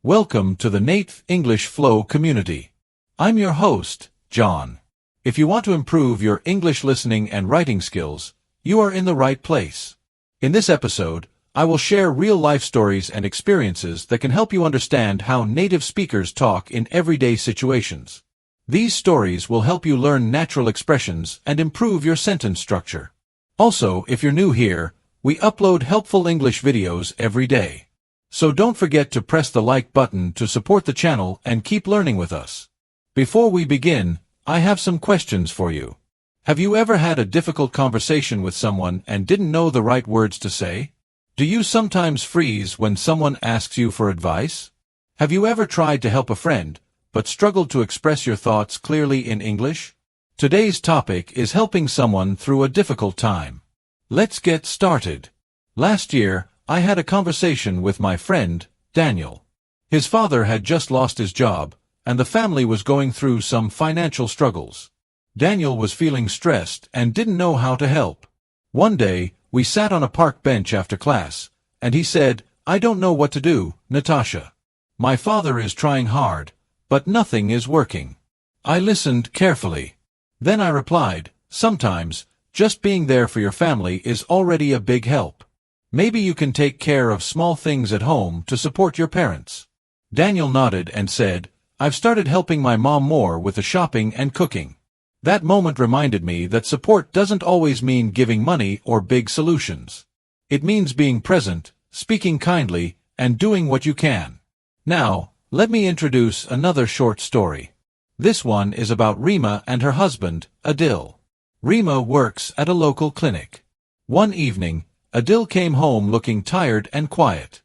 Welcome to the Native English Flow community. I'm your host, John. If you want to improve your English listening and writing skills, you are in the right place. In this episode, I will share real-life stories and experiences that can help you understand how native speakers talk in everyday situations. These stories will help you learn natural expressions and improve your sentence structure. Also, if you're new here, we upload helpful English videos every day. So don't forget to press the like button to support the channel and keep learning with us. Before we begin, I have some questions for you. Have you ever had a difficult conversation with someone and didn't know the right words to say? Do you sometimes freeze when someone asks you for advice? Have you ever tried to help a friend, but struggled to express your thoughts clearly in English? Today's topic is helping someone through a difficult time. Let's get started. Last year, I had a conversation with my friend, Daniel. His father had just lost his job, and the family was going through some financial struggles. Daniel was feeling stressed and didn't know how to help. One day, we sat on a park bench after class, and he said, "I don't know what to do, Natasha. My father is trying hard, but nothing is working." I listened carefully. Then I replied, "Sometimes, just being there for your family is already a big help. Maybe you can take care of small things at home to support your parents." Daniel nodded and said, "I've started helping my mom more with the shopping and cooking." That moment reminded me that support doesn't always mean giving money or big solutions. It means being present, speaking kindly, and doing what you can. Now, let me introduce another short story. This one is about Rima and her husband, Adil. Rima works at a local clinic. One evening, Adil came home looking tired and quiet.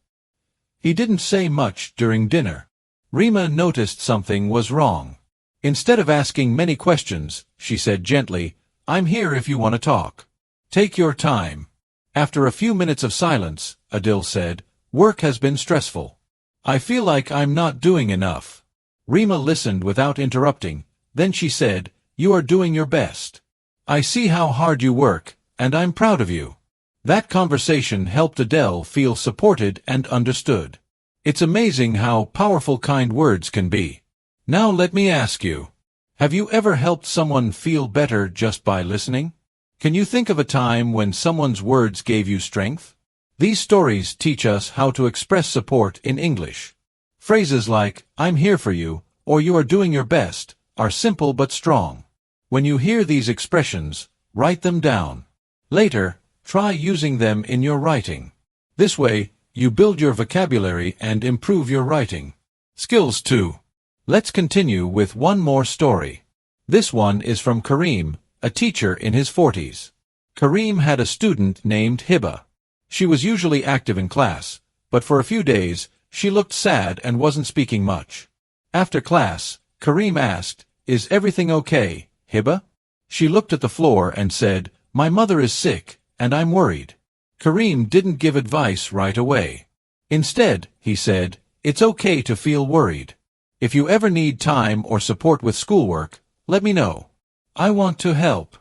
He didn't say much during dinner. Rima noticed something was wrong. Instead of asking many questions, she said gently, "I'm here if you want to talk. Take your time." After a few minutes of silence, Adil said, "Work has been stressful. I feel like I'm not doing enough." Rima listened without interrupting, then she said, "You are doing your best. I see how hard you work, and I'm proud of you." That conversation helped Adele feel supported and understood. It's amazing how powerful kind words can be. Now let me ask you, have you ever helped someone feel better just by listening? Can you think of a time when someone's words gave you strength? These stories teach us how to express support in English. Phrases like, "I'm here for you," or "You are doing your best," are simple but strong. When you hear these expressions, write them down. Later, try using them in your writing. This way, you build your vocabulary and improve your writing skills too. Let's continue with one more story. This one is from Kareem, a teacher in his 40s. Kareem had a student named Hiba. She was usually active in class, but for a few days, she looked sad and wasn't speaking much. After class, Kareem asked, "Is everything okay, Hiba?" She looked at the floor and said, "My mother is sick, and I'm worried." Kareem didn't give advice right away. Instead, he said, "It's okay to feel worried. If you ever need time or support with schoolwork, let me know. I want to help."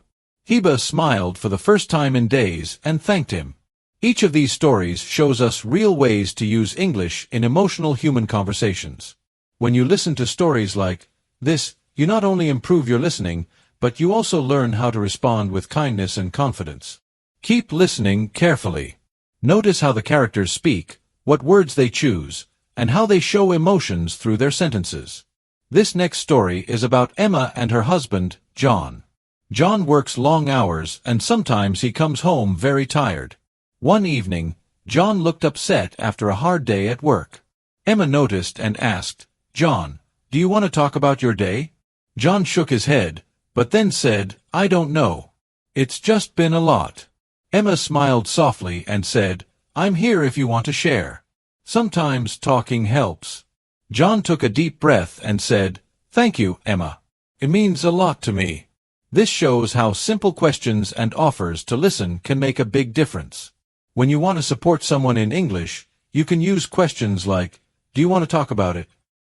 Hiba smiled for the first time in days and thanked him. Each of these stories shows us real ways to use English in emotional human conversations. When you listen to stories like this, you not only improve your listening, but you also learn how to respond with kindness and confidence. Keep listening carefully. Notice how the characters speak, what words they choose, and how they show emotions through their sentences. This next story is about Emma and her husband, John. John works long hours and sometimes he comes home very tired. One evening, John looked upset after a hard day at work. Emma noticed and asked, "John, do you want to talk about your day?" John shook his head, but then said, "I don't know. It's just been a lot." Emma smiled softly and said, "I'm here if you want to share. Sometimes talking helps." John took a deep breath and said, "Thank you, Emma. It means a lot to me." This shows how simple questions and offers to listen can make a big difference. When you want to support someone in English, you can use questions like, "Do you want to talk about it?"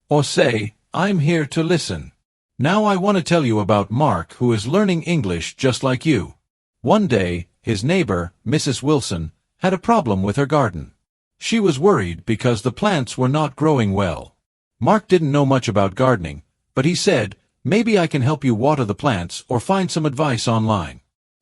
Or say, "I'm here to listen." Now I want to tell you about Mark, who is learning English just like you. One day, his neighbor, Mrs. Wilson, had a problem with her garden. She was worried because the plants were not growing well. Mark didn't know much about gardening, but he said, "Maybe I can help you water the plants or find some advice online."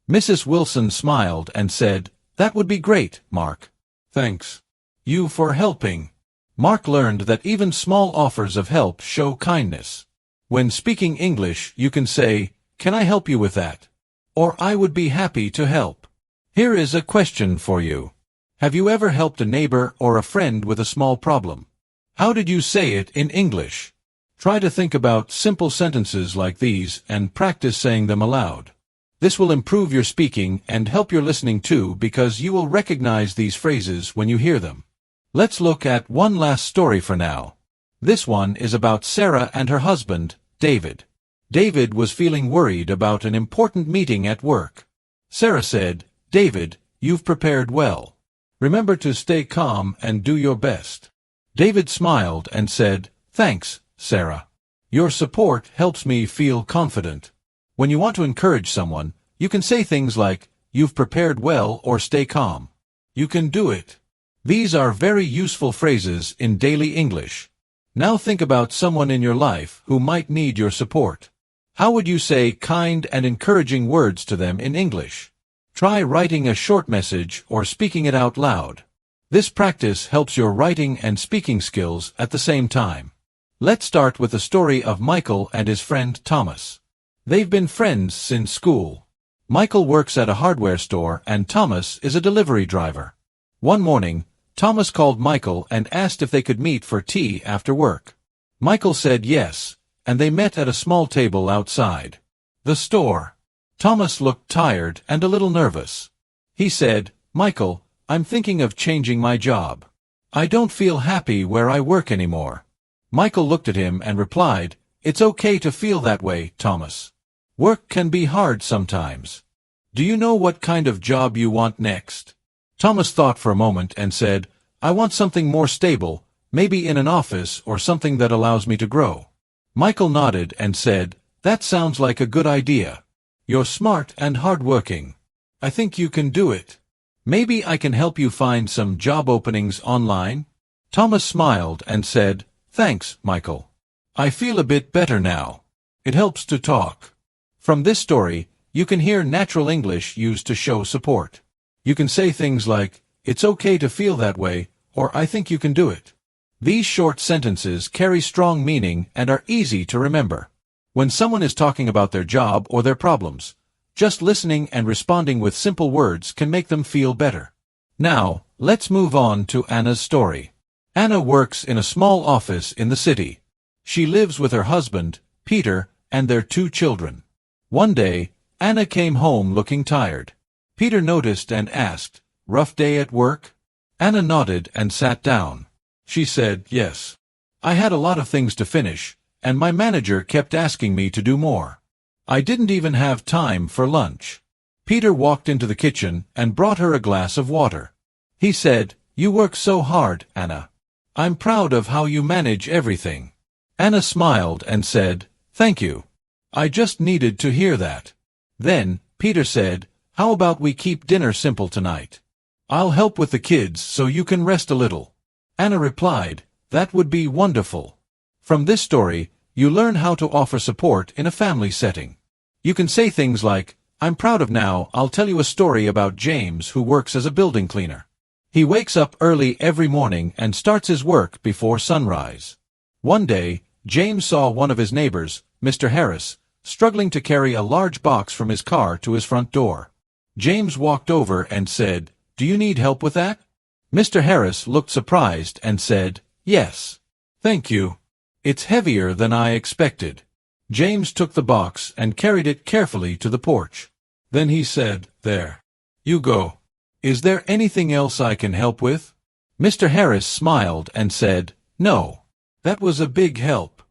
Mrs. Wilson smiled and said, "That would be great, Mark. Thanks you for helping." Mark learned that even small offers of help show kindness. When speaking English, you can say, "Can I help you with that?" Or "I would be happy to help." Here is a question for you. Have you ever helped a neighbor or a friend with a small problem? How did you say it in English? Try to think about simple sentences like these and practice saying them aloud. This will improve your speaking and help your listening too, because you will recognize these phrases when you hear them. Let's look at one last story for now. This one is about Sarah and her husband, David. David was feeling worried about an important meeting at work. Sarah said, "David, you've prepared well. Remember to stay calm and do your best." David smiled and said, "Thanks, Sarah. Your support helps me feel confident." When you want to encourage someone, you can say things like, "You've prepared well," or "Stay calm. You can do it." These are very useful phrases in daily English. Now think about someone in your life who might need your support. How would you say kind and encouraging words to them in English? Try writing a short message or speaking it out loud. This practice helps your writing and speaking skills at the same time. Let's start with the story of Michael and his friend Thomas. They've been friends since school. Michael works at a hardware store and Thomas is a delivery driver. One morning, Thomas called Michael and asked if they could meet for tea after work. Michael said yes, and they met at a small table outside the store. Thomas looked tired and a little nervous. He said, "Michael, I'm thinking of changing my job. I don't feel happy where I work anymore." Michael looked at him and replied, "It's okay to feel that way, Thomas. Work can be hard sometimes. Do you know what kind of job you want next?" Thomas thought for a moment and said, "I want something more stable, maybe in an office or something that allows me to grow." Michael nodded and said, "That sounds like a good idea. You're smart and hardworking. I think you can do it. Maybe I can help you find some job openings online?" Thomas smiled and said, "Thanks, Michael. I feel a bit better now. It helps to talk." From this story, you can hear natural English used to show support. You can say things like, "It's okay to feel that way," or "I think you can do it." These short sentences carry strong meaning and are easy to remember. When someone is talking about their job or their problems, just listening and responding with simple words can make them feel better. Now, let's move on to Anna's story. Anna works in a small office in the city. She lives with her husband, Peter, and their 2 children. One day, Anna came home looking tired. Peter noticed and asked, "Rough day at work?" Anna nodded and sat down. She said, "Yes. I had a lot of things to finish, and my manager kept asking me to do more. I didn't even have time for lunch." Peter walked into the kitchen and brought her a glass of water. He said, "You work so hard, Anna. I'm proud of how you manage everything." Anna smiled and said, "Thank you. I just needed to hear that." Then, Peter said, "How about we keep dinner simple tonight? I'll help with the kids so you can rest a little." Anna replied, "That would be wonderful." From this story, you learn how to offer support in a family setting. You can say things like, "I'm proud of now, I'll tell you a story about James who works as a building cleaner. He wakes up early every morning and starts his work before sunrise. One day, James saw one of his neighbors, Mr. Harris, struggling to carry a large box from his car to his front door. James walked over and said, "Do you need help with that?" Mr. Harris looked surprised and said, "Yes. Thank you. It's heavier than I expected." James took the box and carried it carefully to the porch. Then he said, "There. You go. Is there anything else I can help with?" Mr. Harris smiled and said, "No. That was a big help.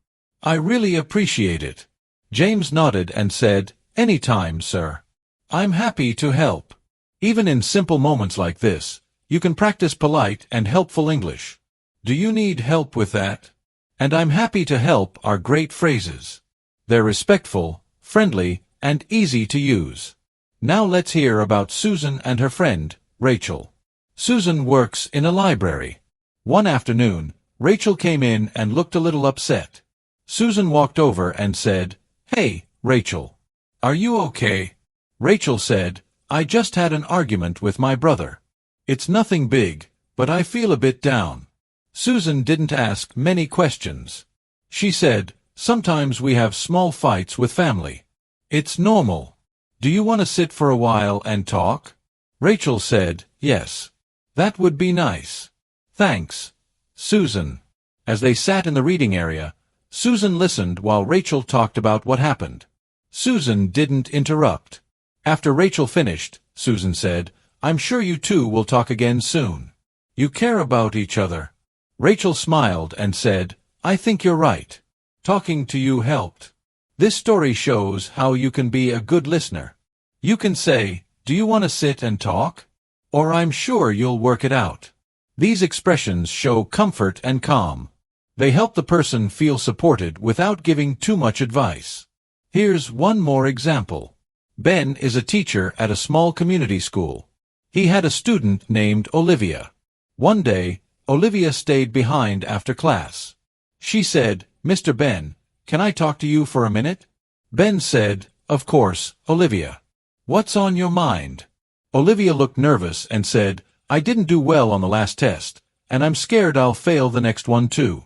I really appreciate it." James nodded and said, "Any time, sir. I'm happy to help." Even in simple moments like this, you can practice polite and helpful English. "Do you need help with that?" and "I'm happy to help" are great phrases. They're respectful, friendly, and easy to use. Now let's hear about Susan and her friend, Rachel. Susan works in a library. One afternoon, Rachel came in and looked a little upset. Susan walked over and said, "Hey, Rachel. Are you okay?" Rachel said, "I just had an argument with my brother. It's nothing big, but I feel a bit down." Susan didn't ask many questions. She said, "Sometimes we have small fights with family. It's normal. Do you want to sit for a while and talk?" Rachel said, "Yes. That would be nice. Thanks, Susan." As they sat in the reading area, Susan listened while Rachel talked about what happened. Susan didn't interrupt. After Rachel finished, Susan said, "I'm sure you two will talk again soon. You care about each other." Rachel smiled and said, "I think you're right. Talking to you helped." This story shows how you can be a good listener. You can say, "Do you want to sit and talk?" Or "I'm sure you'll work it out." These expressions show comfort and calm. They help the person feel supported without giving too much advice. Here's one more example. Ben is a teacher at a small community school. He had a student named Olivia. One day, Olivia stayed behind after class. She said, "Mr. Ben, can I talk to you for a minute?" Ben said, "Of course, Olivia. What's on your mind?" Olivia looked nervous and said, "I didn't do well on the last test, and I'm scared I'll fail the next one too."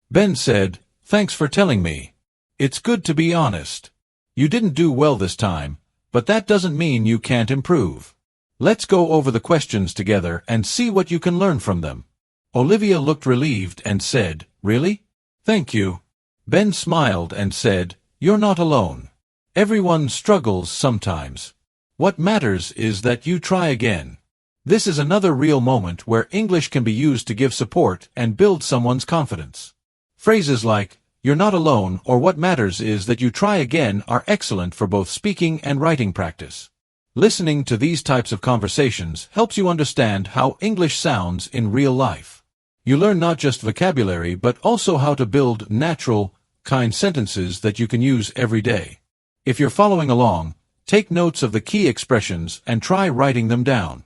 Ben said, "Thanks for telling me. It's good to be honest. You didn't do well this time, but that doesn't mean you can't improve. Let's go over the questions together and see what you can learn from them." Olivia looked relieved and said, "Really? Thank you." Ben smiled and said, "You're not alone. Everyone struggles sometimes. What matters is that you try again." This is another real moment where English can be used to give support and build someone's confidence. Phrases like, "You're not alone," or "What matters is that you try again" are excellent for both speaking and writing practice. Listening to these types of conversations helps you understand how English sounds in real life. You learn not just vocabulary but also how to build natural, kind sentences that you can use every day. If you're following along, take notes of the key expressions and try writing them down.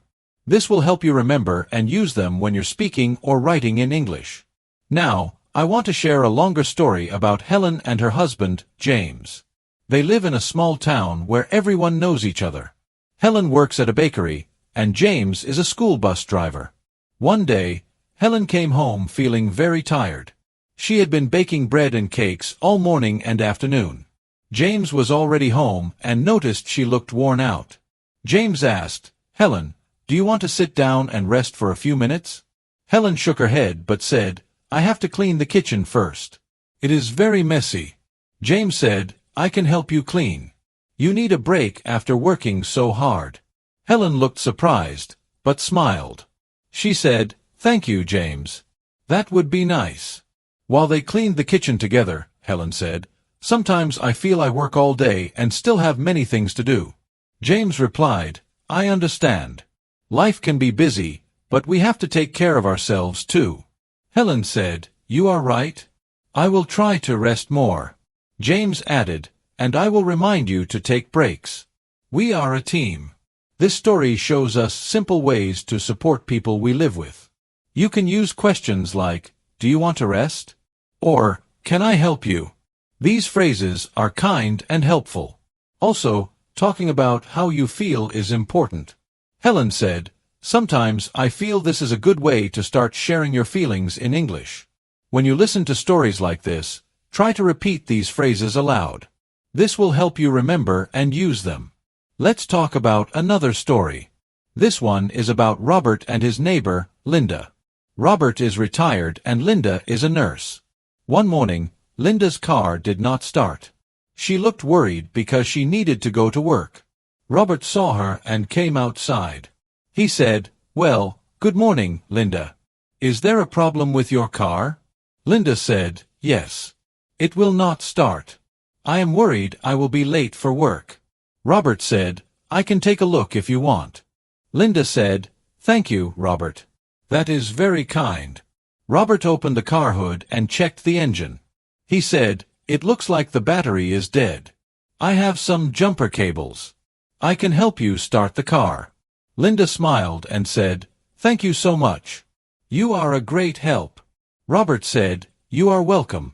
This will help you remember and use them when you're speaking or writing in English. Now, I want to share a longer story about Helen and her husband, James. They live in a small town where everyone knows each other. Helen works at a bakery, and James is a school bus driver. One day, Helen came home feeling very tired. She had been baking bread and cakes all morning and afternoon. James was already home and noticed she looked worn out. James asked, "Helen, do you want to sit down and rest for a few minutes?" Helen shook her head but said, "I have to clean the kitchen first. It is very messy." James said, "I can help you clean. You need a break after working so hard." Helen looked surprised, but smiled. She said, "Thank you, James. That would be nice." While they cleaned the kitchen together, Helen said, "Sometimes I feel I work all day and still have many things to do." James replied, "I understand. Life can be busy, but we have to take care of ourselves too." Helen said, "You are right. I will try to rest more." James added, "And I will remind you to take breaks. We are a team." This story shows us simple ways to support people we live with. You can use questions like, "Do you want to rest?" or "Can I help you?" These phrases are kind and helpful. Also, talking about how you feel is important. Helen said, "Sometimes I feel this is a good way to start sharing your feelings in English." When you listen to stories like this, try to repeat these phrases aloud. This will help you remember and use them. Let's talk about another story. This one is about Robert and his neighbor, Linda. Robert is retired and Linda is a nurse. One morning, Linda's car did not start. She looked worried because she needed to go to work. Robert saw her and came outside. He said, "Well, good morning, Linda. Is there a problem with your car?" Linda said, "Yes. It will not start. I am worried I will be late for work." Robert said, "I can take a look if you want." Linda said, "Thank you, Robert. That is very kind." Robert opened the car hood and checked the engine. He said, "It looks like the battery is dead. I have some jumper cables. I can help you start the car." Linda smiled and said, "Thank you so much. You are a great help." Robert said, "You are welcome.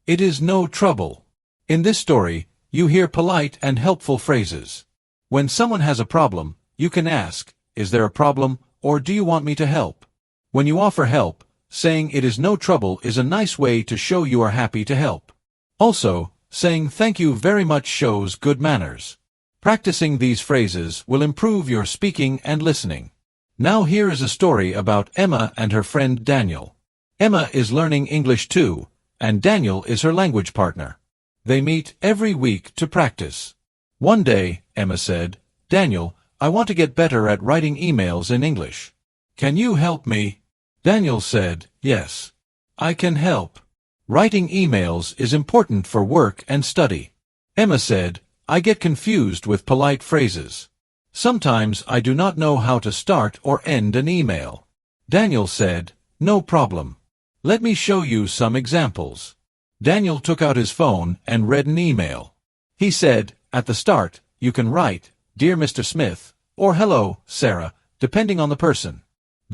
It is no trouble." In this story, you hear polite and helpful phrases. When someone has a problem, you can ask, "Is there a problem, or do you want me to help?" When you offer help, saying "it is no trouble" is a nice way to show you are happy to help. Also, saying "thank you very much" shows good manners. Practicing these phrases will improve your speaking and listening. Now here is a story about Emma and her friend Daniel. Emma is learning English too, and Daniel is her language partner. They meet every week to practice. One day, Emma said, "Daniel, I want to get better at writing emails in English. Can you help me?" Daniel said, "Yes, I can help. Writing emails is important for work and study." Emma said, "I get confused with polite phrases. Sometimes I do not know how to start or end an email." Daniel said, "No problem. Let me show you some examples." Daniel took out his phone and read an email. He said, "At the start, you can write, 'Dear Mr. Smith,' or 'Hello, Sarah,' depending on the person.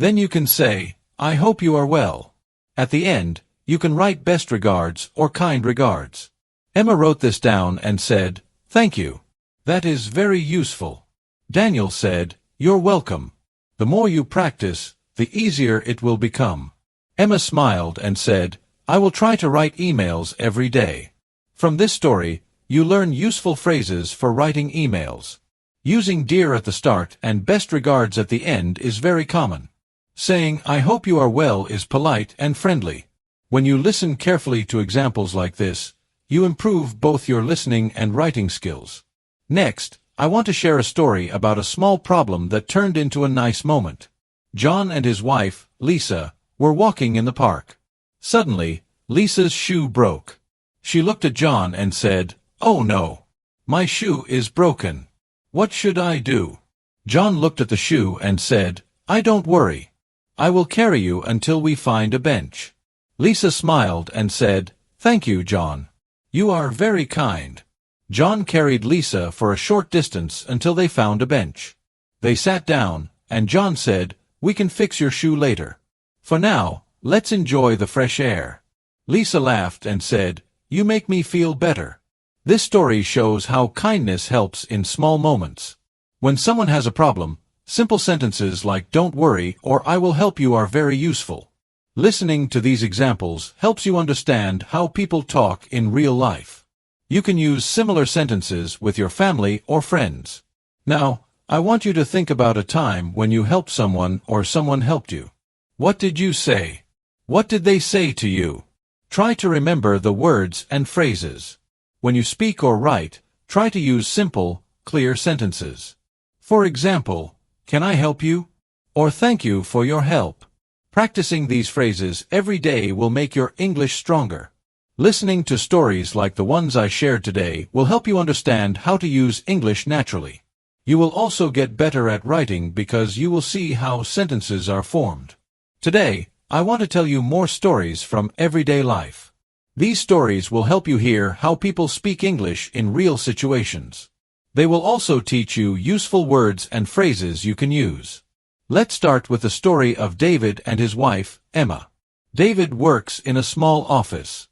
Then you can say, 'I hope you are well.' At the end, you can write 'Best regards' or 'Kind regards.'" Emma wrote this down and said, "Thank you. That is very useful." Daniel said, "You're welcome. The more you practice, the easier it will become." Emma smiled and said, "I will try to write emails every day." From this story, you learn useful phrases for writing emails. Using "dear" at the start and "best regards" at the end is very common. Saying "I hope you are well" is polite and friendly. When you listen carefully to examples like this, you improve both your listening and writing skills. Next, I want to share a story about a small problem that turned into a nice moment. John and his wife, Lisa, were walking in the park. Suddenly, Lisa's shoe broke. She looked at John and said, "Oh no! My shoe is broken. What should I do?" John looked at the shoe and said, "Don't worry. I will carry you until we find a bench." Lisa smiled and said, "Thank you, John. You are very kind." John carried Lisa for a short distance until they found a bench. They sat down, and John said, "We can fix your shoe later. For now, let's enjoy the fresh air." Lisa laughed and said, "You make me feel better." This story shows how kindness helps in small moments. When someone has a problem, simple sentences like "don't worry" or "I will help you" are very useful. Listening to these examples helps you understand how people talk in real life. You can use similar sentences with your family or friends. Now, I want you to think about a time when you helped someone or someone helped you. What did you say? What did they say to you? Try to remember the words and phrases. When you speak or write, try to use simple, clear sentences. For example, "Can I help you?" or "Thank you for your help." Practicing these phrases every day will make your English stronger. Listening to stories like the ones I shared today will help you understand how to use English naturally. You will also get better at writing because you will see how sentences are formed. Today, I want to tell you more stories from everyday life. These stories will help you hear how people speak English in real situations. They will also teach you useful words and phrases you can use. Let's start with the story of David and his wife, Emma. David works in a small office.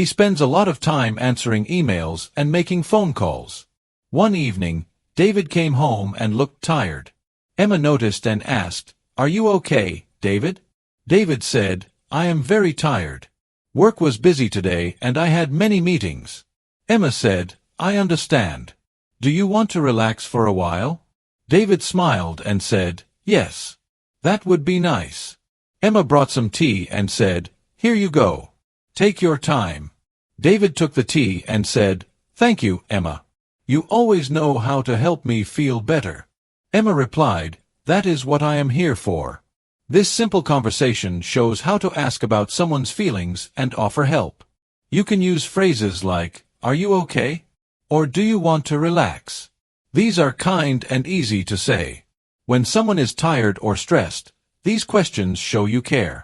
He spends a lot of time answering emails and making phone calls. One evening, David came home and looked tired. Emma noticed and asked, "Are you okay, David?" David said, "I am very tired. Work was busy today and I had many meetings." Emma said, "I understand. Do you want to relax for a while?" David smiled and said, "Yes. That would be nice." Emma brought some tea and said, "Here you go. Take your time." David took the tea and said, "Thank you, Emma. You always know how to help me feel better." Emma replied, "That is what I am here for." This simple conversation shows how to ask about someone's feelings and offer help. You can use phrases like, "Are you okay?" or "Do you want to relax?" These are kind and easy to say. When someone is tired or stressed, these questions show you care.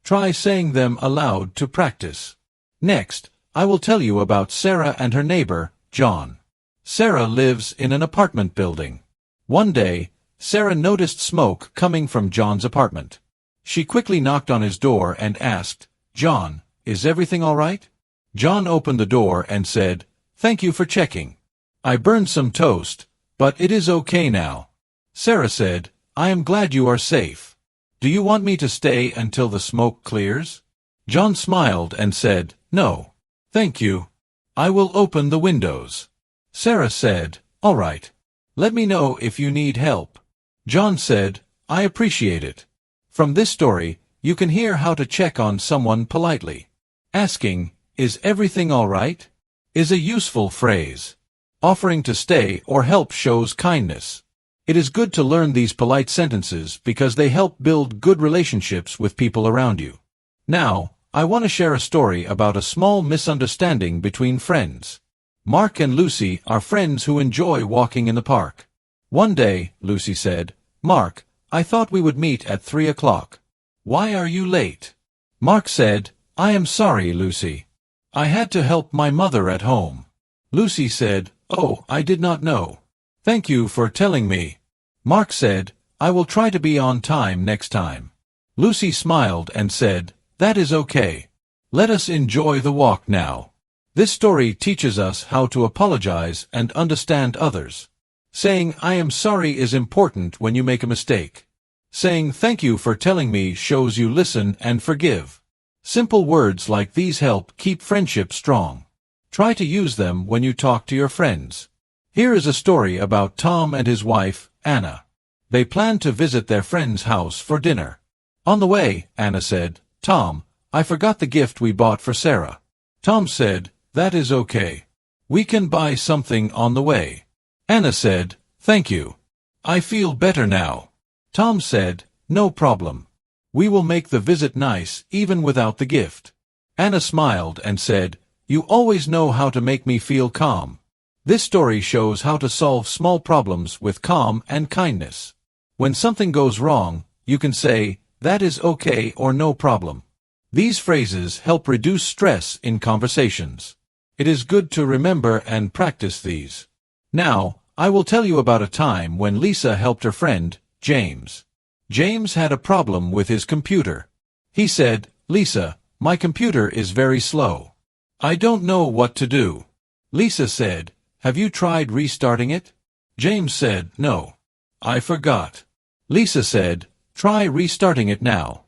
Try saying them aloud to practice. Next, I will tell you about Sarah and her neighbor, John. Sarah lives in an apartment building. One day, Sarah noticed smoke coming from John's apartment. She quickly knocked on his door and asked, "John, is everything all right?" John opened the door and said, "Thank you for checking. I burned some toast, but it is okay now." Sarah said, "I am glad you are safe. Do you want me to stay until the smoke clears?" John smiled and said, "No. Thank you. I will open the windows." Sarah said, "All right. Let me know if you need help." John said, "I appreciate it." From this story, you can hear how to check on someone politely. Asking, "Is everything all right?" is a useful phrase. Offering to stay or help shows kindness. It is good to learn these polite sentences because they help build good relationships with people around you. Now, I want to share a story about a small misunderstanding between friends. Mark and Lucy are friends who enjoy walking in the park. One day, Lucy said, "Mark, I thought we would meet at 3 o'clock. Why are you late?" Mark said, "I am sorry, Lucy. I had to help my mother at home." Lucy said, "Oh, I did not know. Thank you for telling me." Mark said, "I will try to be on time next time." Lucy smiled and said, "That is okay. Let us enjoy the walk now." This story teaches us how to apologize and understand others. Saying "I am sorry" is important when you make a mistake. Saying "thank you for telling me" shows you listen and forgive. Simple words like these help keep friendship strong. Try to use them when you talk to your friends. Here is a story about Tom and his wife, Anna. They planned to visit their friend's house for dinner. On the way, Anna said, "Tom, I forgot the gift we bought for Sarah." Tom said, "That is okay. We can buy something on the way." Anna said, "Thank you. I feel better now." Tom said, "No problem. We will make the visit nice even without the gift." Anna smiled and said, "You always know how to make me feel calm." This story shows how to solve small problems with calm and kindness. When something goes wrong, you can say, "That is okay" or "No problem." These phrases help reduce stress in conversations. It is good to remember and practice these. Now, I will tell you about a time when Lisa helped her friend, James. James had a problem with his computer. He said, "Lisa, my computer is very slow. I don't know what to do." Lisa said, "Have you tried restarting it?" James said, "No. I forgot." Lisa said, "Try restarting it now."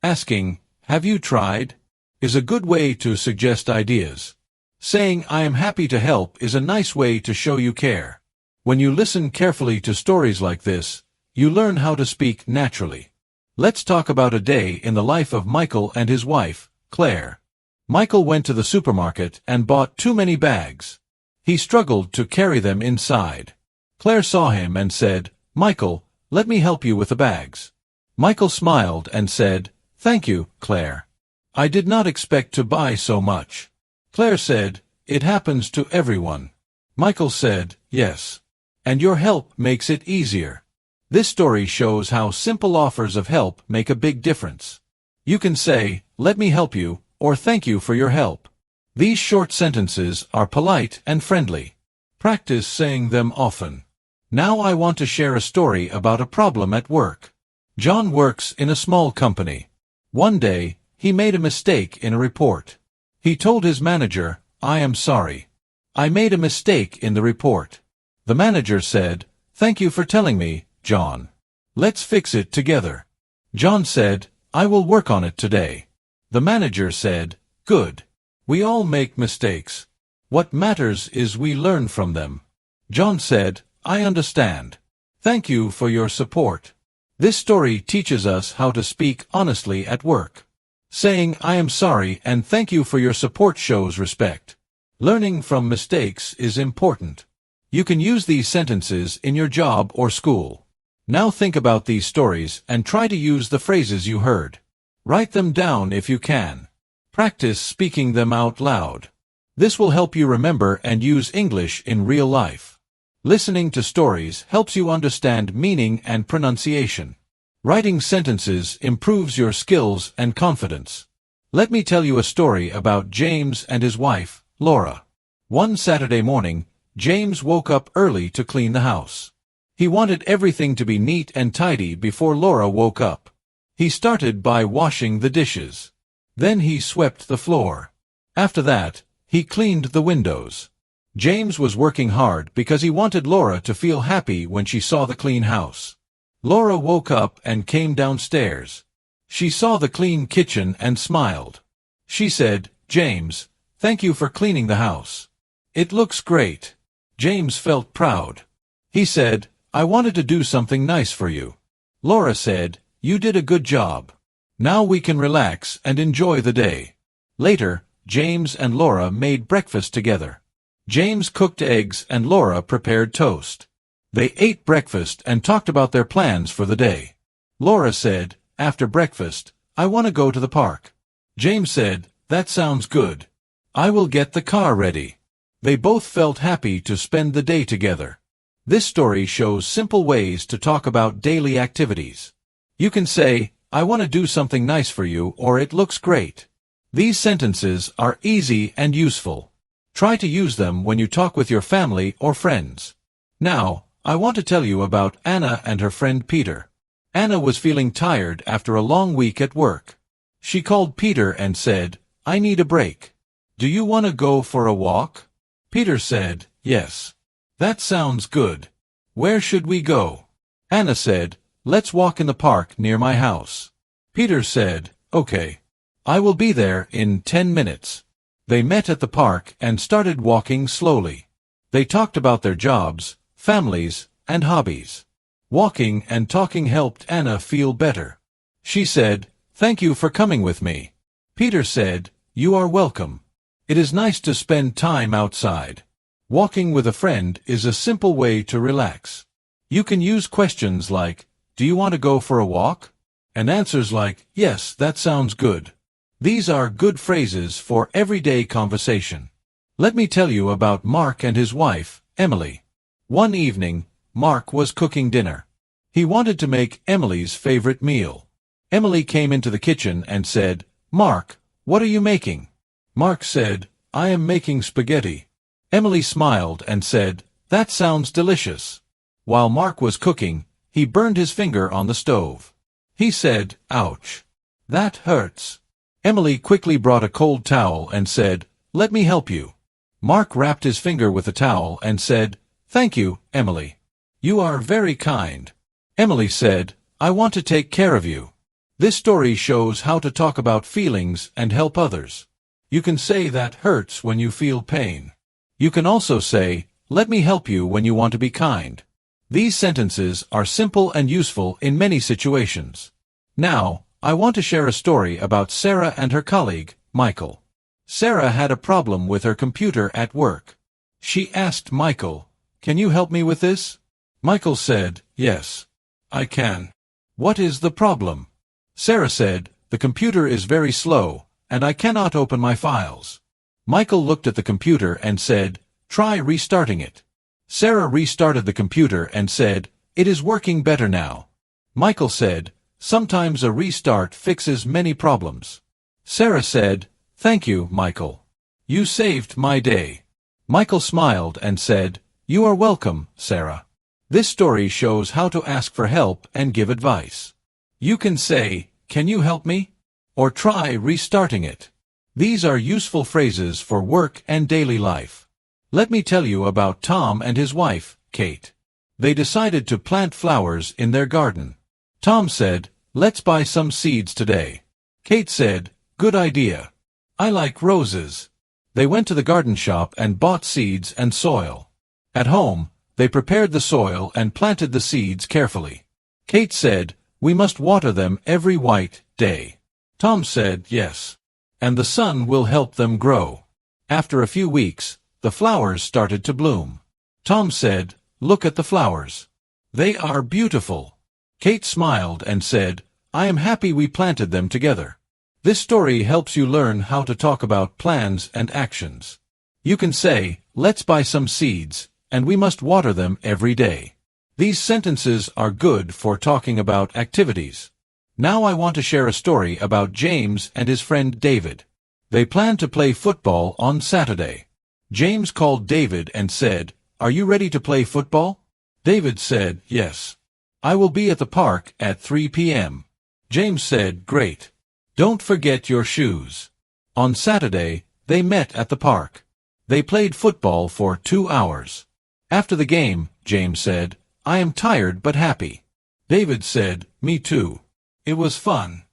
Asking, "Have you tried?" is a good way to suggest ideas. Saying "I am happy to help" is a nice way to show you care. When you listen carefully to stories like this, you learn how to speak naturally. Let's talk about a day in the life of Michael and his wife, Claire. Michael went to the supermarket and bought too many bags. He struggled to carry them inside. Claire saw him and said, "Michael, let me help you with the bags." Michael smiled and said, "Thank you, Claire. I did not expect to buy so much." Claire said, "It happens to everyone." Michael said, "Yes. And your help makes it easier." This story shows how simple offers of help make a big difference. You can say, "Let me help you," or "Thank you for your help." These short sentences are polite and friendly. Practice saying them often. Now I want to share a story about a problem at work. John works in a small company. One day, he made a mistake in a report. He told his manager, "I am sorry. I made a mistake in the report." The manager said, "Thank you for telling me, John. Let's fix it together." John said, "I will work on it today." The manager said, "Good. We all make mistakes. What matters is we learn from them." John said, "I understand. Thank you for your support." This story teaches us how to speak honestly at work. Saying "I am sorry" and "thank you for your support" shows respect. Learning from mistakes is important. You can use these sentences in your job or school. Now think about these stories and try to use the phrases you heard. Write them down if you can. Practice speaking them out loud. This will help you remember and use English in real life. Listening to stories helps you understand meaning and pronunciation. Writing sentences improves your skills and confidence. Let me tell you a story about James and his wife, Laura. One Saturday morning, James woke up early to clean the house. He wanted everything to be neat and tidy before Laura woke up. He started by washing the dishes. Then he swept the floor. After that, he cleaned the windows. James was working hard because he wanted Laura to feel happy when she saw the clean house. Laura woke up and came downstairs. She saw the clean kitchen and smiled. She said, "James, thank you for cleaning the house. It looks great." James felt proud. He said, "I wanted to do something nice for you." Laura said, "You did a good job. Now we can relax and enjoy the day." Later, James and Laura made breakfast together. James cooked eggs and Laura prepared toast. They ate breakfast and talked about their plans for the day. Laura said, "After breakfast, I want to go to the park." James said, "That sounds good. I will get the car ready." They both felt happy to spend the day together. This story shows simple ways to talk about daily activities. You can say, "I want to do something nice for you," or "It looks great." These sentences are easy and useful. Try to use them when you talk with your family or friends. Now, I want to tell you about Anna and her friend Peter. Anna was feeling tired after a long week at work. She called Peter and said, "I need a break. Do you want to go for a walk?" Peter said, "Yes. That sounds good. Where should we go?" Anna said, "Let's walk in the park near my house." Peter said, "Okay. I will be there in 10 minutes. They met at the park and started walking slowly. They talked about their jobs, families, and hobbies. Walking and talking helped Anna feel better. She said, "Thank you for coming with me." Peter said, "You are welcome. It is nice to spend time outside." Walking with a friend is a simple way to relax. You can use questions like, "Do you want to go for a walk?" and answers like, "Yes, that sounds good." These are good phrases for everyday conversation. Let me tell you about Mark and his wife, Emily. One evening, Mark was cooking dinner. He wanted to make Emily's favorite meal. Emily came into the kitchen and said, "Mark, what are you making?" Mark said, "I am making spaghetti." Emily smiled and said, "That sounds delicious." While Mark was cooking, he burned his finger on the stove. He said, "Ouch. That hurts." Emily quickly brought a cold towel and said, "Let me help you." Mark wrapped his finger with the towel and said, "Thank you, Emily. You are very kind." Emily said, "I want to take care of you." This story shows how to talk about feelings and help others. You can say that hurts when you feel pain. You can also say, "Let me help you" when you want to be kind. These sentences are simple and useful in many situations. Now, I want to share a story about Sarah and her colleague, Michael. Sarah had a problem with her computer at work. She asked Michael, "Can you help me with this?" Michael said, "Yes, I can." "What is the problem?" Sarah said, "The computer is very slow, and I cannot open my files." Michael looked at the computer and said, "Try restarting it." Sarah restarted the computer and said, "It is working better now." Michael said, "Sometimes a restart fixes many problems." Sarah said, "Thank you, Michael. You saved my day." Michael smiled and said, "You are welcome, Sarah." This story shows how to ask for help and give advice. You can say, "Can you help me?" or "Try restarting it." These are useful phrases for work and daily life. Let me tell you about Tom and his wife, Kate. They decided to plant flowers in their garden. Tom said, "Let's buy some seeds today." Kate said, "Good idea. I like roses." They went to the garden shop and bought seeds and soil. At home, they prepared the soil and planted the seeds carefully. Kate said, "We must water them every white day." Tom said, "Yes. And the sun will help them grow." After a few weeks, the flowers started to bloom. Tom said, "Look at the flowers. They are beautiful." Kate smiled and said, "I am happy we planted them together." This story helps you learn how to talk about plans and actions. You can say, "Let's buy some seeds, and we must water them every day." These sentences are good for talking about activities. Now I want to share a story about James and his friend David. They planned to play football on Saturday. James called David and said, "Are you ready to play football?" David said, yes. I will be at the park at 3 p.m. James said, great. Don't forget your shoes. On Saturday, they met at the park. They played football for 2 hours. After the game, James said, I am tired but happy. David said, me too. It was fun.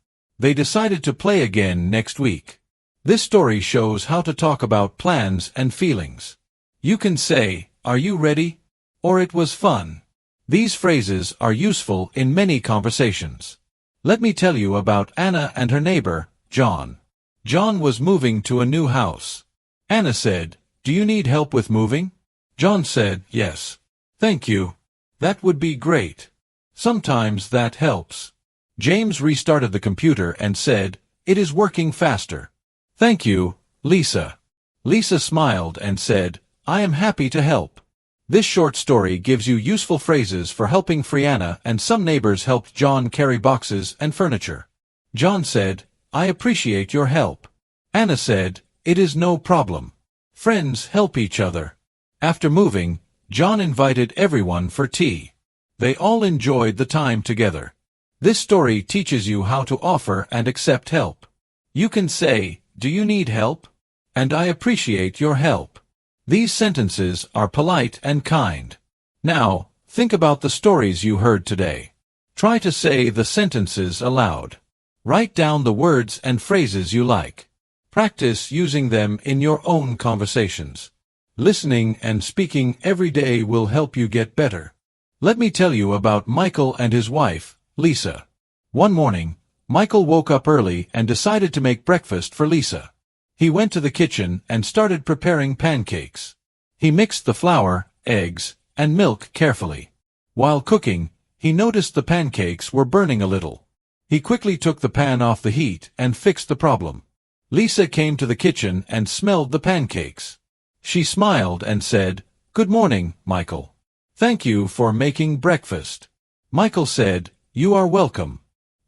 They decided to play again next week. This story shows how to talk about plans and feelings. You can say, are you ready? Or it was fun. These phrases are useful in many conversations. Let me tell you about Anna and her neighbor, John. John was moving to a new house. Anna said, do you need help with moving? John said, yes. Thank you. That would be great. Sometimes that helps. James restarted the computer and said, it is working faster. Thank you, Lisa. Lisa smiled and said, I am happy to help. This short story gives you useful phrases for helping Frianna, and some neighbors helped John carry boxes and furniture. John said, I appreciate your help. Anna said, it is no problem. Friends help each other. After moving, John invited everyone for tea. They all enjoyed the time together. This story teaches you how to offer and accept help. You can say, do you need help? And I appreciate your help. These sentences are polite and kind. Now, think about the stories you heard today. Try to say the sentences aloud. Write down the words and phrases you like. Practice using them in your own conversations. Listening and speaking every day will help you get better. Let me tell you about Michael and his wife, Lisa. One morning, Michael woke up early and decided to make breakfast for Lisa. He went to the kitchen and started preparing pancakes. He mixed the flour, eggs, and milk carefully. While cooking, he noticed the pancakes were burning a little. He quickly took the pan off the heat and fixed the problem. Lisa came to the kitchen and smelled the pancakes. She smiled and said, Good morning, Michael. Thank you for making breakfast. Michael said, You are welcome.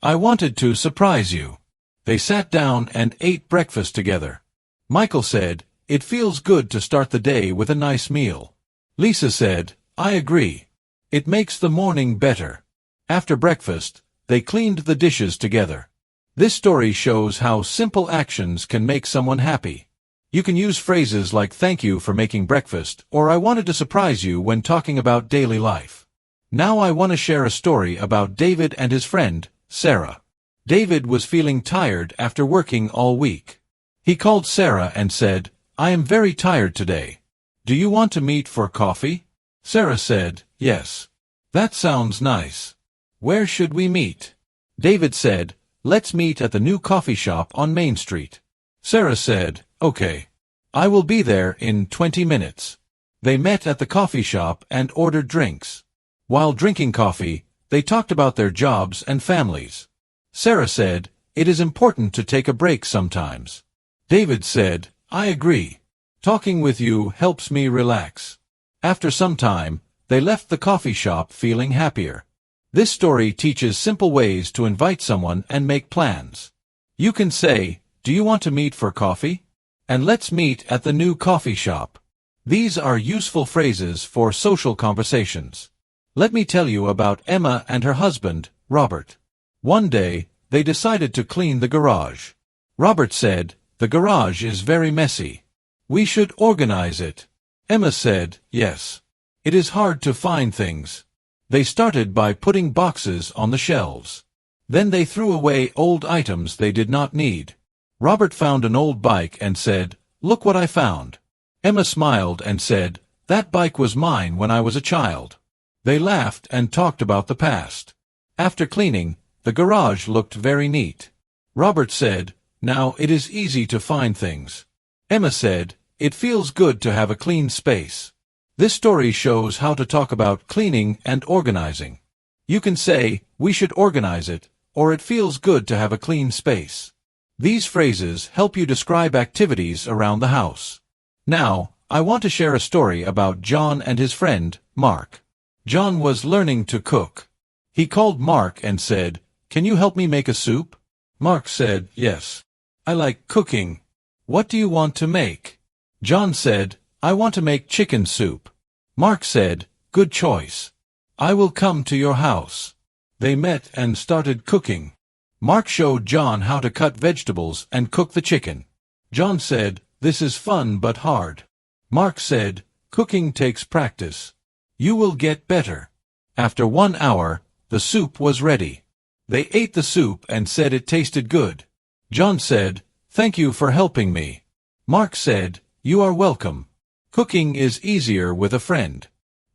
I wanted to surprise you. They sat down and ate breakfast together. Michael said, It feels good to start the day with a nice meal. Lisa said, I agree. It makes the morning better. After breakfast, they cleaned the dishes together. This story shows how simple actions can make someone happy. You can use phrases like thank you for making breakfast or I wanted to surprise you when talking about daily life. Now I want to share a story about David and his friend, Sarah. David was feeling tired after working all week. He called Sarah and said, I am very tired today. Do you want to meet for coffee? Sarah said, Yes. That sounds nice. Where should we meet? David said, Let's meet at the new coffee shop on Main Street. Sarah said, Okay. I will be there in 20 minutes. They met at the coffee shop and ordered drinks. While drinking coffee, they talked about their jobs and families. Sarah said, It is important to take a break sometimes. David said, I agree. Talking with you helps me relax. After some time, they left the coffee shop feeling happier. This story teaches simple ways to invite someone and make plans. You can say, Do you want to meet for coffee? And let's meet at the new coffee shop. These are useful phrases for social conversations. Let me tell you about Emma and her husband, Robert. One day, they decided to clean the garage. Robert said, The garage is very messy. We should organize it. Emma said, Yes. It is hard to find things. They started by putting boxes on the shelves. Then they threw away old items they did not need. Robert found an old bike and said, Look what I found. Emma smiled and said, That bike was mine when I was a child. They laughed and talked about the past. After cleaning, the garage looked very neat. Robert said, Now it is easy to find things. Emma said, It feels good to have a clean space. This story shows how to talk about cleaning and organizing. You can say, We should organize it, or it feels good to have a clean space. These phrases help you describe activities around the house. Now, I want to share a story about John and his friend, Mark. John was learning to cook. He called Mark and said, Can you help me make a soup? Mark said, Yes. I like cooking. What do you want to make? John said, I want to make chicken soup. Mark said, Good choice. I will come to your house. They met and started cooking. Mark showed John how to cut vegetables and cook the chicken. John said, "This is fun but hard." Mark said, "Cooking takes practice. You will get better." After 1 hour, the soup was ready. They ate the soup and said it tasted good. John said, "Thank you for helping me." Mark said, "You are welcome. Cooking is easier with a friend."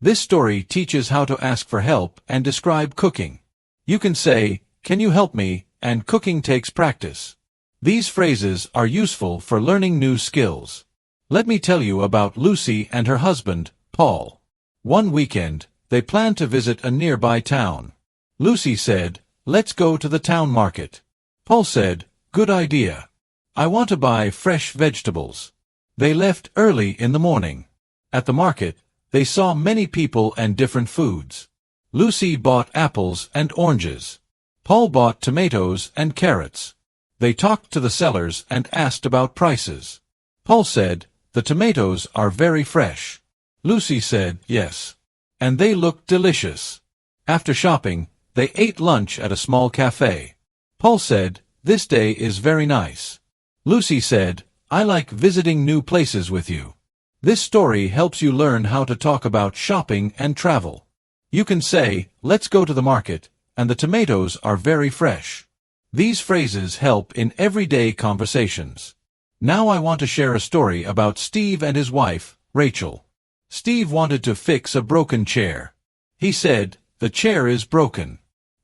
This story teaches how to ask for help and describe cooking. You can say, "Can you help me?" and "Cooking takes practice." These phrases are useful for learning new skills. Let me tell you about Lucy and her husband, Paul. One weekend, they planned to visit a nearby town. Lucy said, "Let's go to the town market." Paul said, "Good idea. I want to buy fresh vegetables." They left early in the morning. At the market, they saw many people and different foods. Lucy bought apples and oranges. Paul bought tomatoes and carrots. They talked to the sellers and asked about prices. Paul said, "The tomatoes are very fresh." Lucy said, "Yes. And they looked delicious." After shopping, they ate lunch at a small cafe. Paul said, "This day is very nice." Lucy said, "I like visiting new places with you." This story helps you learn how to talk about shopping and travel. You can say, "Let's go to the market, and the tomatoes are very fresh." These phrases help in everyday conversations. Now I want to share a story about Steve and his wife, Rachel. Steve wanted to fix a broken chair. He said, "The chair is broken.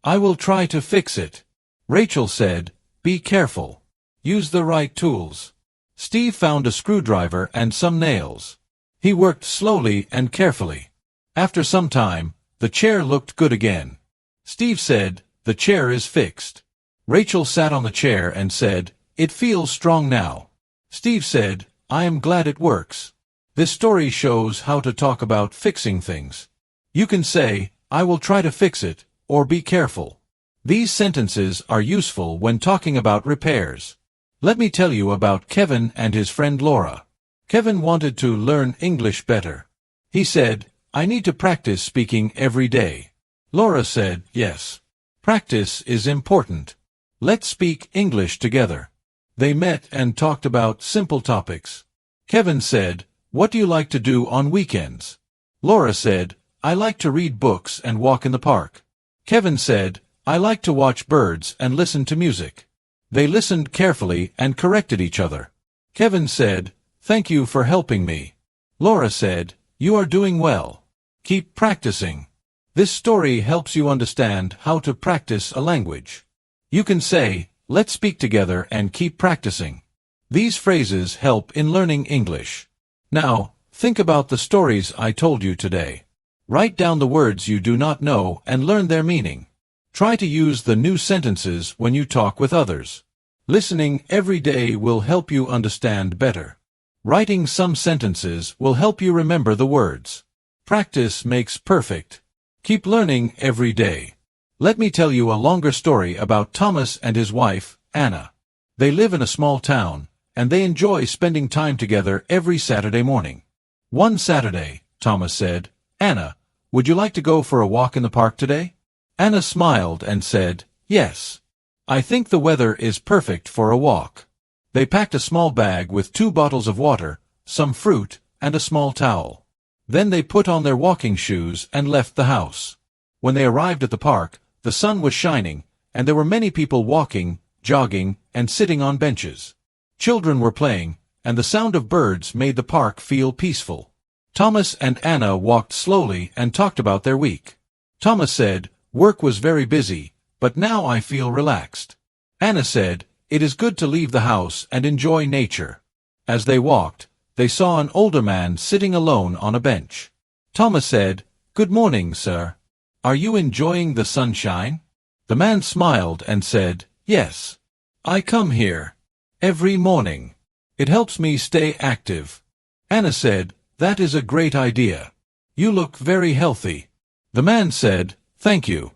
I will try to fix it." Rachel said, "Be careful. Use the right tools." Steve found a screwdriver and some nails. He worked slowly and carefully. After some time, the chair looked good again. Steve said, "The chair is fixed." Rachel sat on the chair and said, "It feels strong now." Steve said, "I am glad it works." This story shows how to talk about fixing things. You can say, "I will try to fix it," or "Be careful." These sentences are useful when talking about repairs. Let me tell you about Kevin and his friend Laura. Kevin wanted to learn English better. He said, "I need to practice speaking every day." Laura said, "Yes. Practice is important. Let's speak English together." They met and talked about simple topics. Kevin said, "What do you like to do on weekends?" Laura said, "I like to read books and walk in the park." Kevin said, "I like to watch birds and listen to music." They listened carefully and corrected each other. Kevin said, "Thank you for helping me." Laura said, "You are doing well. Keep practicing." This story helps you understand how to practice a language. You can say, "Let's speak together and keep practicing." These phrases help in learning English. Now, think about the stories I told you today. Write down the words you do not know and learn their meaning. Try to use the new sentences when you talk with others. Listening every day will help you understand better. Writing some sentences will help you remember the words. Practice makes perfect. Keep learning every day. Let me tell you a longer story about Thomas and his wife, Anna. They live in a small town, and they enjoy spending time together every Saturday morning. One Saturday, Thomas said, "Anna, would you like to go for a walk in the park today?" Anna smiled and said, "Yes. I think the weather is perfect for a walk." They packed a small bag with 2 bottles of water, some fruit, and a small towel. Then they put on their walking shoes and left the house. When they arrived at the park, the sun was shining, and there were many people walking, jogging, and sitting on benches. Children were playing, and the sound of birds made the park feel peaceful. Thomas and Anna walked slowly and talked about their week. Thomas said, "Work was very busy, but now I feel relaxed." Anna said, "It is good to leave the house and enjoy nature." As they walked, they saw an older man sitting alone on a bench. Thomas said, "Good morning, sir. Are you enjoying the sunshine?" The man smiled and said, "Yes. I come here every morning. It helps me stay active." Anna said, "That is a great idea. You look very healthy." The man said, "Thank you.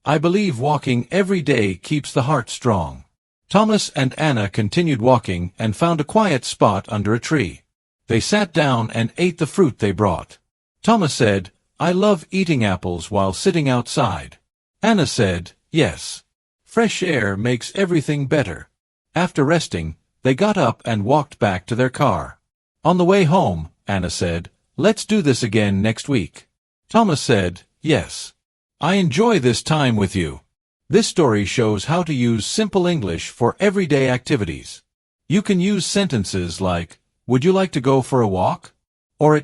I believe walking every day keeps the heart strong." Thomas and Anna continued walking and found a quiet spot under a tree. They sat down and ate the fruit they brought. Thomas said, I love eating apples while sitting outside. Anna said, yes. Fresh air makes everything better. After resting, they got up and walked back to their car. On the way home, Anna said, let's do this again next week. Thomas said, yes. I enjoy this time with you. This story shows how to use simple English for everyday activities. You can use sentences like, would you like to go for a walk?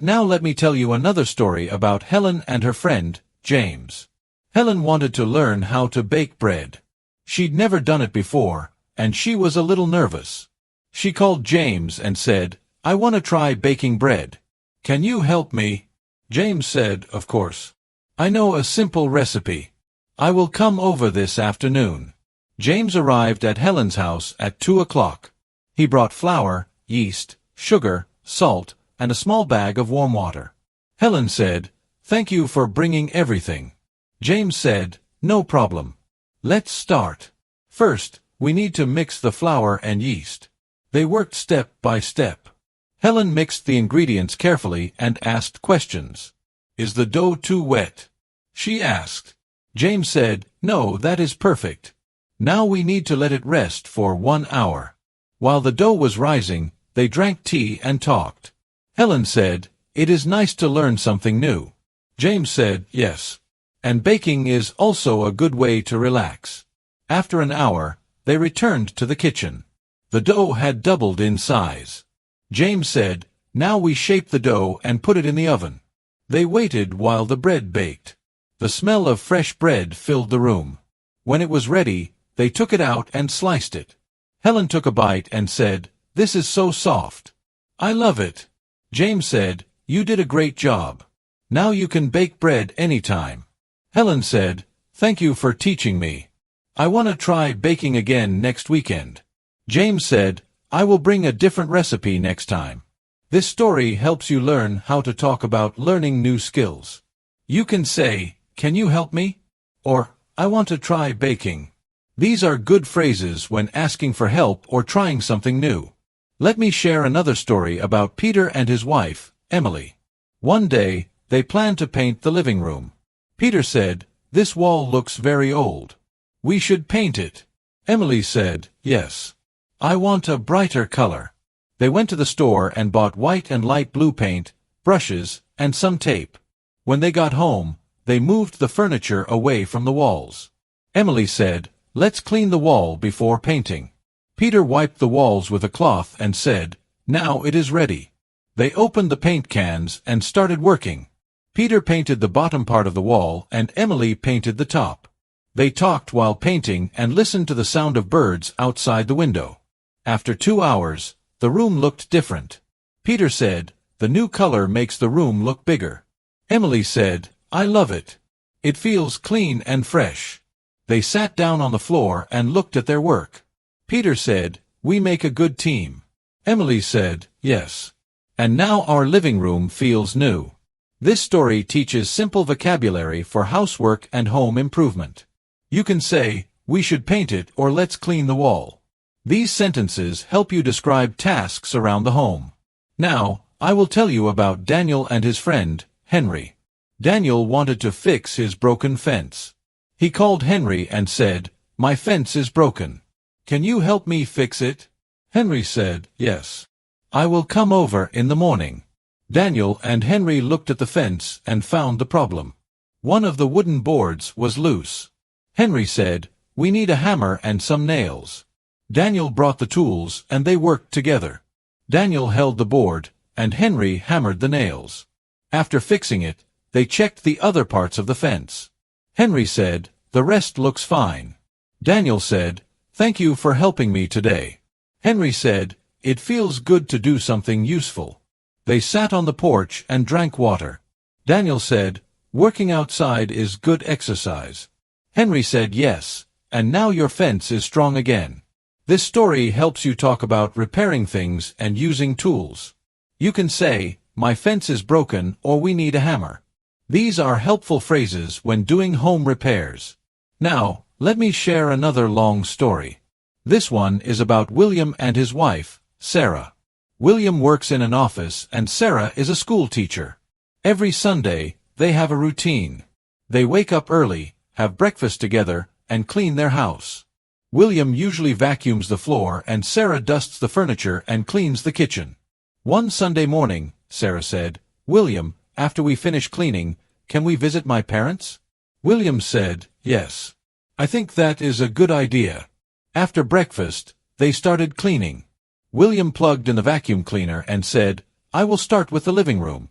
Now let me tell you another story about Helen and her friend, James. Helen wanted to learn how to bake bread. She'd never done it before, and she was a little nervous. She called James and said, I want to try baking bread. Can you help me? James said, of course. I know a simple recipe. I will come over this afternoon. James arrived at Helen's house at 2 o'clock. He brought flour, yeast, sugar, salt, and a small bag of warm water. Helen said, thank you for bringing everything. James said, no problem. Let's start. First, we need to mix the flour and yeast. They worked step by step. Helen mixed the ingredients carefully and asked questions. Is the dough too wet? She asked. James said, no, that is perfect. Now we need to let it rest for 1 hour. While the dough was rising, they drank tea and talked. Helen said, it is nice to learn something new. James said, yes. And baking is also a good way to relax. After an hour, they returned to the kitchen. The dough had doubled in size. James said, now we shape the dough and put it in the oven. They waited while the bread baked. The smell of fresh bread filled the room. When it was ready, they took it out and sliced it. Helen took a bite and said, this is so soft. I love it. James said, you did a great job. Now you can bake bread anytime. Helen said, thank you for teaching me. I want to try baking again next weekend. James said, I will bring a different recipe next time. This story helps you learn how to talk about learning new skills. You can say, can you help me? Or, I want to try baking. These are good phrases when asking for help or trying something new. Let me share another story about Peter and his wife, Emily. One day, they planned to paint the living room. Peter said, this wall looks very old. We should paint it. Emily said, yes. I want a brighter color. They went to the store and bought white and light blue paint, brushes, and some tape. When they got home, they moved the furniture away from the walls. Emily said, let's clean the wall before painting. Peter wiped the walls with a cloth and said, now it is ready. They opened the paint cans and started working. Peter painted the bottom part of the wall and Emily painted the top. They talked while painting and listened to the sound of birds outside the window. After 2 hours, the room looked different. Peter said, the new color makes the room look bigger. Emily said, I love it. It feels clean and fresh. They sat down on the floor and looked at their work. Peter said, we make a good team. Emily said, yes. And now our living room feels new. This story teaches simple vocabulary for housework and home improvement. You can say, we should paint it or let's clean the wall. These sentences help you describe tasks around the home. Now, I will tell you about Daniel and his friend, Henry. Daniel wanted to fix his broken fence. He called Henry and said, my fence is broken. Can you help me fix it? Henry said, yes. I will come over in the morning. Daniel and Henry looked at the fence and found the problem. One of the wooden boards was loose. Henry said, we need a hammer and some nails. Daniel brought the tools and they worked together. Daniel held the board, and Henry hammered the nails. After fixing it, they checked the other parts of the fence. Henry said, the rest looks fine. Daniel said, thank you for helping me today. Henry said, it feels good to do something useful. They sat on the porch and drank water. Daniel said, working outside is good exercise. Henry said, yes, and now your fence is strong again. This story helps you talk about repairing things and using tools. You can say, my fence is broken or we need a hammer. These are helpful phrases when doing home repairs. Now, let me share another long story. This one is about William and his wife, Sarah. William works in an office and Sarah is a school teacher. Every Sunday, They have a routine. They wake up early, have breakfast together, and clean their house. William usually vacuums the floor and Sarah dusts the furniture and cleans the kitchen. One Sunday morning, Sarah said, "William, after we finish cleaning, can we visit my parents?" William said, "Yes. I think that is a good idea." After breakfast, they started cleaning. William plugged in the vacuum cleaner and said, "I will start with the living room."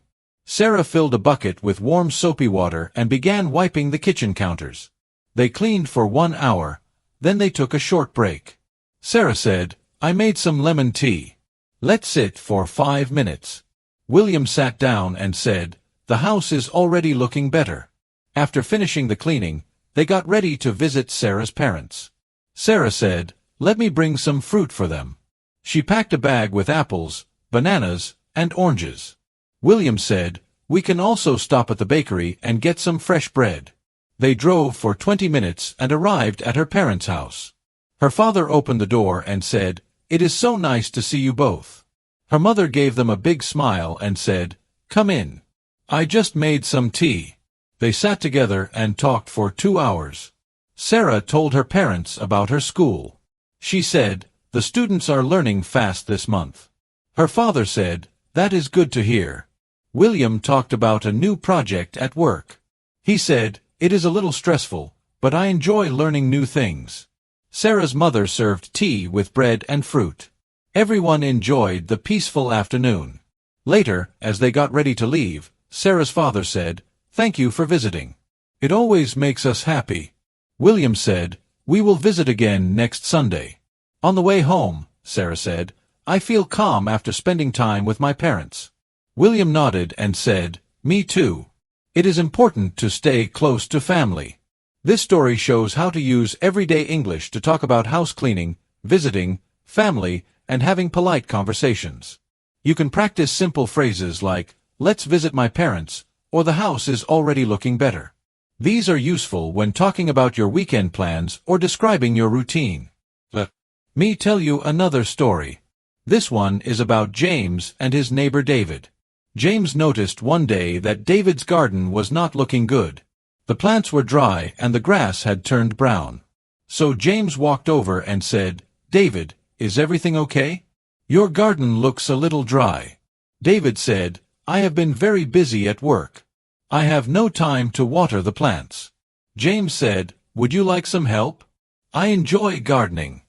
Sarah filled a bucket with warm soapy water and began wiping the kitchen counters. They cleaned for 1 hour, then they took a short break. Sarah said, "I made some lemon tea. Let's sit for 5 minutes." William sat down and said, "The house is already looking better." After finishing the cleaning, they got ready to visit Sarah's parents. Sarah said, "Let me bring some fruit for them." She packed a bag with apples, bananas, and oranges. William said, "We can also stop at the bakery and get some fresh bread." They drove for 20 minutes and arrived at her parents' house. Her father opened the door and said, "It is so nice to see you both." Her mother gave them a big smile and said, "Come in. I just made some tea." They sat together and talked for 2 hours. Sarah told her parents about her school. She said, "The students are learning fast this month." Her father said, "That is good to hear." William talked about a new project at work. He said, "It is a little stressful, but I enjoy learning new things." Sarah's mother served tea with bread and fruit. Everyone enjoyed the peaceful afternoon. Later, as they got ready to leave, Sarah's father said, "Thank you for visiting. It always makes us happy." William said, "We will visit again next Sunday." On the way home, Sarah said, "I feel calm after spending time with my parents." William nodded and said, "Me too. It is important to stay close to family." This story shows how to use everyday English to talk about house cleaning, visiting, family, and having polite conversations. You can practice simple phrases like, "Let's visit my parents," or "The house is already looking better." These are useful when talking about your weekend plans or describing your routine. Let me tell you another story. This one is about James and his neighbor David. James noticed one day that David's garden was not looking good. The plants were dry and the grass had turned brown. So James walked over and said, "David, is everything okay? Your garden looks a little dry." David said, "I have been very busy at work. I have no time to water the plants." James said, "Would you like some help? I enjoy gardening."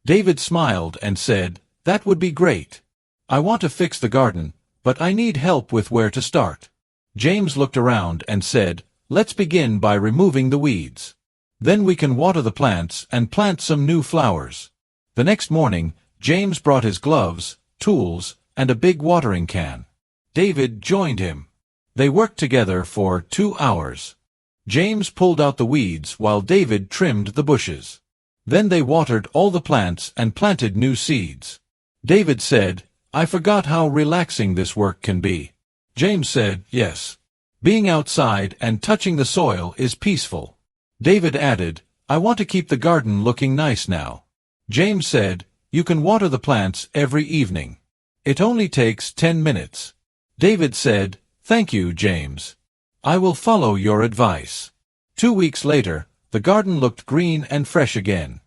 David smiled and said, "That would be great. I want to fix the garden, but I need help with where to start." James looked around and said, "Let's begin by removing the weeds. Then we can water the plants and plant some new flowers." The next morning, James brought his gloves, tools, and a big watering can. David joined him. They worked together for 2 hours. James pulled out the weeds while David trimmed the bushes. Then they watered all the plants and planted new seeds. David said, "I forgot how relaxing this work can be." James said, "Yes. Being outside and touching the soil is peaceful." David added, "I want to keep the garden looking nice now." James said, "You can water the plants every evening. It only takes 10 minutes." David said, "Thank you, James. I will follow your advice." 2 weeks later, the garden looked green and fresh again.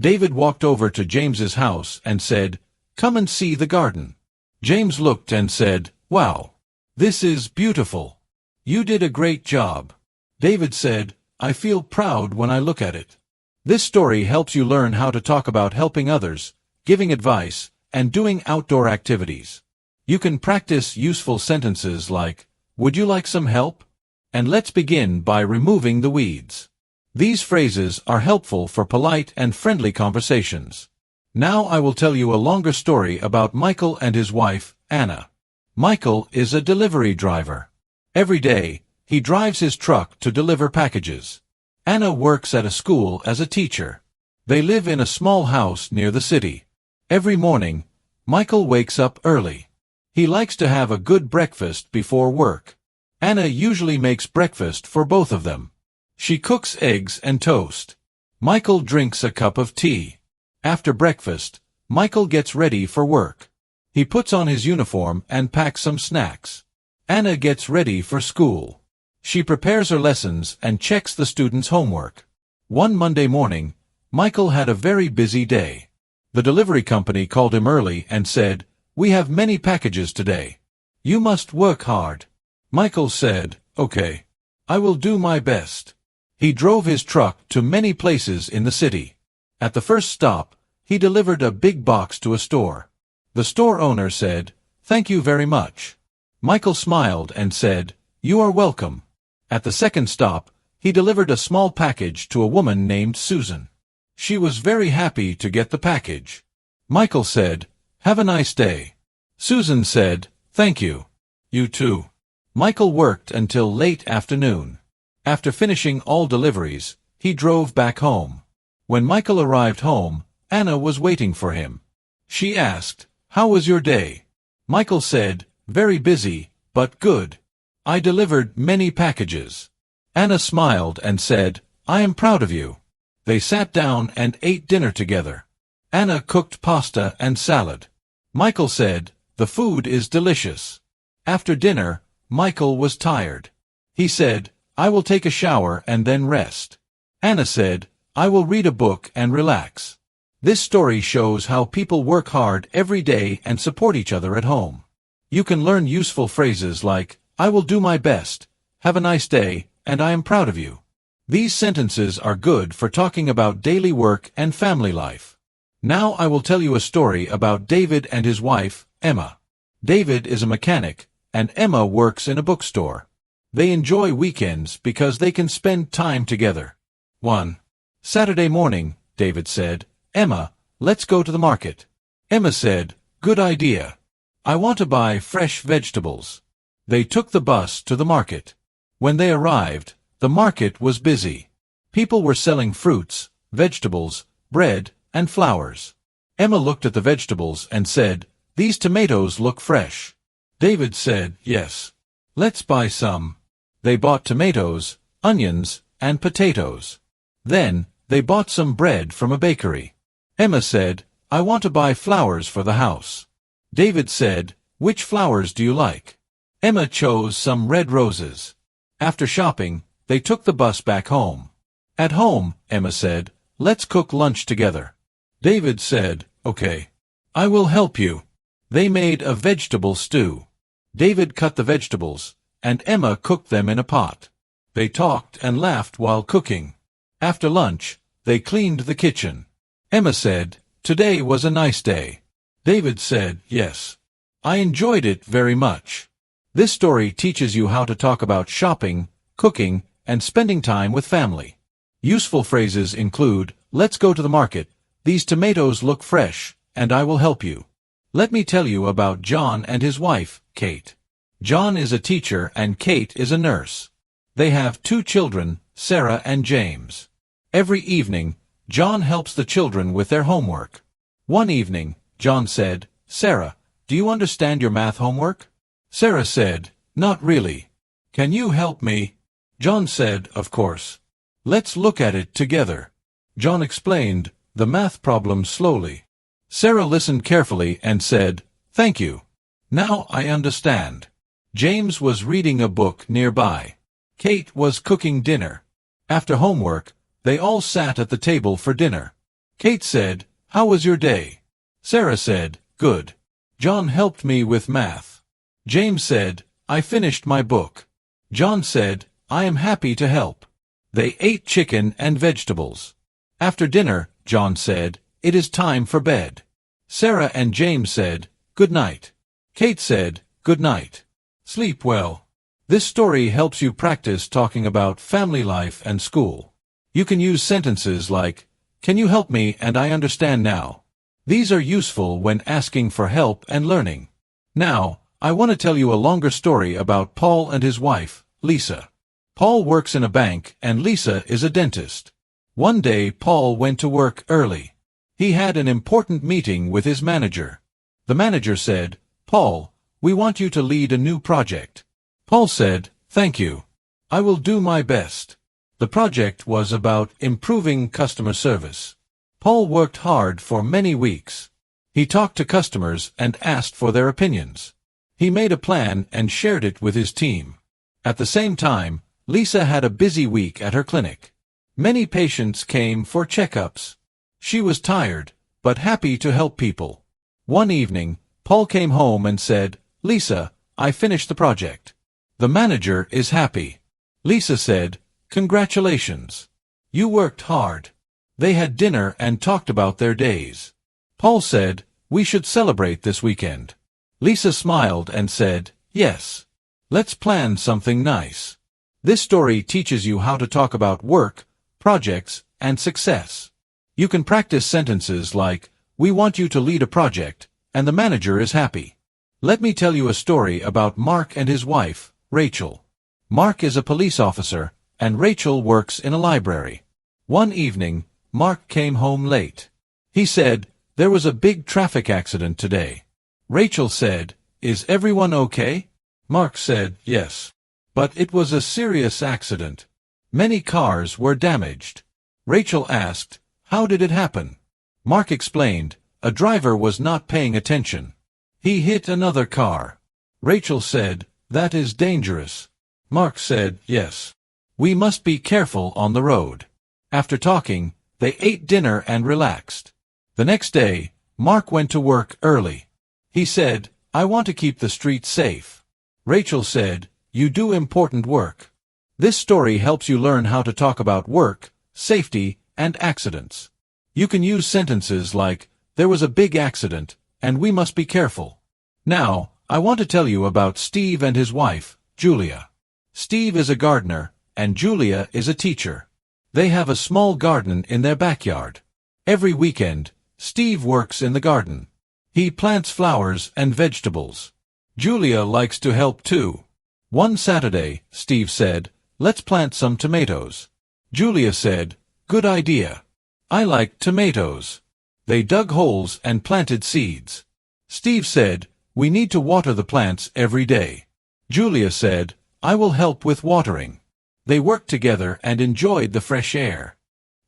David walked over to James's house and said, "Come and see the garden." James looked and said, "Wow, this is beautiful. You did a great job." David said, "I feel proud when I look at it." This story helps you learn how to talk about helping others, giving advice, and doing outdoor activities. You can practice useful sentences like, "Would you like some help?" and "Let's begin by removing the weeds." These phrases are helpful for polite and friendly conversations. Now I will tell you a longer story about Michael and his wife, Anna. Michael is a delivery driver. Every day, he drives his truck to deliver packages. Anna works at a school as a teacher. They live in a small house near the city. Every morning, Michael wakes up early. He likes to have a good breakfast before work. Anna usually makes breakfast for both of them. She cooks eggs and toast. Michael drinks a cup of tea. After breakfast, Michael gets ready for work. He puts on his uniform and packs some snacks. Anna gets ready for school. She prepares her lessons and checks the students' homework. One Monday morning, Michael had a very busy day. The delivery company called him early and said, "We have many packages today. You must work hard." Michael said, "Okay. I will do my best." He drove his truck to many places in the city. At the first stop, he delivered a big box to a store. The store owner said, "Thank you very much." Michael smiled and said, "You are welcome." At the second stop, he delivered a small package to a woman named Susan. She was very happy to get the package. Michael said, "Have a nice day." Susan said, "Thank you. You too." Michael worked until late afternoon. After finishing all deliveries, he drove back home. When Michael arrived home, Anna was waiting for him. She asked, "How was your day?" Michael said, "Very busy, but good. I delivered many packages." Anna smiled and said, "I am proud of you." They sat down and ate dinner together. Anna cooked pasta and salad. Michael said, "The food is delicious." After dinner, Michael was tired. He said, "I will take a shower and then rest." Anna said, "I will read a book and relax." This story shows how people work hard every day and support each other at home. You can learn useful phrases like, "I will do my best," "Have a nice day," and "I am proud of you." These sentences are good for talking about daily work and family life. Now I will tell you a story about David and his wife, Emma. David is a mechanic, and Emma works in a bookstore. They enjoy weekends because they can spend time together. One Saturday morning, David said, "Emma, let's go to the market." Emma said, "Good idea. I want to buy fresh vegetables." They took the bus to the market. When they arrived, the market was busy. People were selling fruits, vegetables, bread, and flowers. Emma looked at the vegetables and said, "These tomatoes look fresh." David said, "Yes. Let's buy some." They bought tomatoes, onions, and potatoes. Then, they bought some bread from a bakery. Emma said, "I want to buy flowers for the house." David said, "Which flowers do you like?" Emma chose some red roses. After shopping, they took the bus back home. At home, Emma said, "Let's cook lunch together." David said, "Okay. I will help you." They made a vegetable stew. David cut the vegetables, and Emma cooked them in a pot. They talked and laughed while cooking. After lunch, they cleaned the kitchen. Emma said, "Today was a nice day." David said, "Yes. I enjoyed it very much." This story teaches you how to talk about shopping, cooking, and spending time with family. Useful phrases include, "Let's go to the market," "These tomatoes look fresh," and "I will help you." Let me tell you about John and his wife, Kate. John is a teacher and Kate is a nurse. They have 2 children, Sarah and James. Every evening, John helps the children with their homework. One evening, John said, "Sarah, do you understand your math homework?" Sarah said, "Not really. Can you help me?" John said, "Of course. Let's look at it together." John explained the math problem slowly. Sarah listened carefully and said, "Thank you. Now I understand." James was reading a book nearby. Kate was cooking dinner. After homework, they all sat at the table for dinner. Kate said, "How was your day?" Sarah said, "Good. John helped me with math." James said, "I finished my book." John said, "I am happy to help." They ate chicken and vegetables. After dinner, John said, "It is time for bed." Sarah and James said, "Good night." Kate said, "Good night. Sleep well." This story helps you practice talking about family life and school. You can use sentences like, "Can you help me and I understand now?" These are useful when asking for help and learning. Now, I want to tell you a longer story about Paul and his wife, Lisa. Paul works in a bank and Lisa is a dentist. One day Paul went to work early. He had an important meeting with his manager. The manager said, "Paul, we want you to lead a new project." Paul said, "Thank you. I will do my best." The project was about improving customer service. Paul worked hard for many weeks. He talked to customers and asked for their opinions. He made a plan and shared it with his team. At the same time, Lisa had a busy week at her clinic. Many patients came for checkups. She was tired, but happy to help people. One evening, Paul came home and said, "Lisa, I finished the project." The manager is happy. Lisa said, "Congratulations. You worked hard." They had dinner and talked about their days. Paul said, "We should celebrate this weekend." Lisa smiled and said, "Yes. Let's plan something nice." This story teaches you how to talk about work, projects, and success. You can practice sentences like, "We want you to lead a project, and the manager is happy." Let me tell you a story about Mark and his wife, Rachel. Mark is a police officer, and Rachel works in a library. One evening, Mark came home late. He said, "There was a big traffic accident today." Rachel said, "Is everyone okay?" Mark said, "Yes. But it was a serious accident. Many cars were damaged." Rachel asked, "How did it happen?" Mark explained, "A driver was not paying attention. He hit another car." Rachel said, "That is dangerous." Mark said, "Yes. We must be careful on the road." After talking, they ate dinner and relaxed. The next day, Mark went to work early. He said, "I want to keep the streets safe." Rachel said, "You do important work." This story helps you learn how to talk about work, safety, and accidents. You can use sentences like, "There was a big accident, and we must be careful." Now, I want to tell you about Steve and his wife, Julia. Steve is a gardener, and Julia is a teacher. They have a small garden in their backyard. Every weekend, Steve works in the garden. He plants flowers and vegetables. Julia likes to help too. One Saturday, Steve said, "Let's plant some tomatoes." Julia said, "Good idea. I like tomatoes." They dug holes and planted seeds. Steve said, "We need to water the plants every day." Julia said, "I will help with watering." They worked together and enjoyed the fresh air.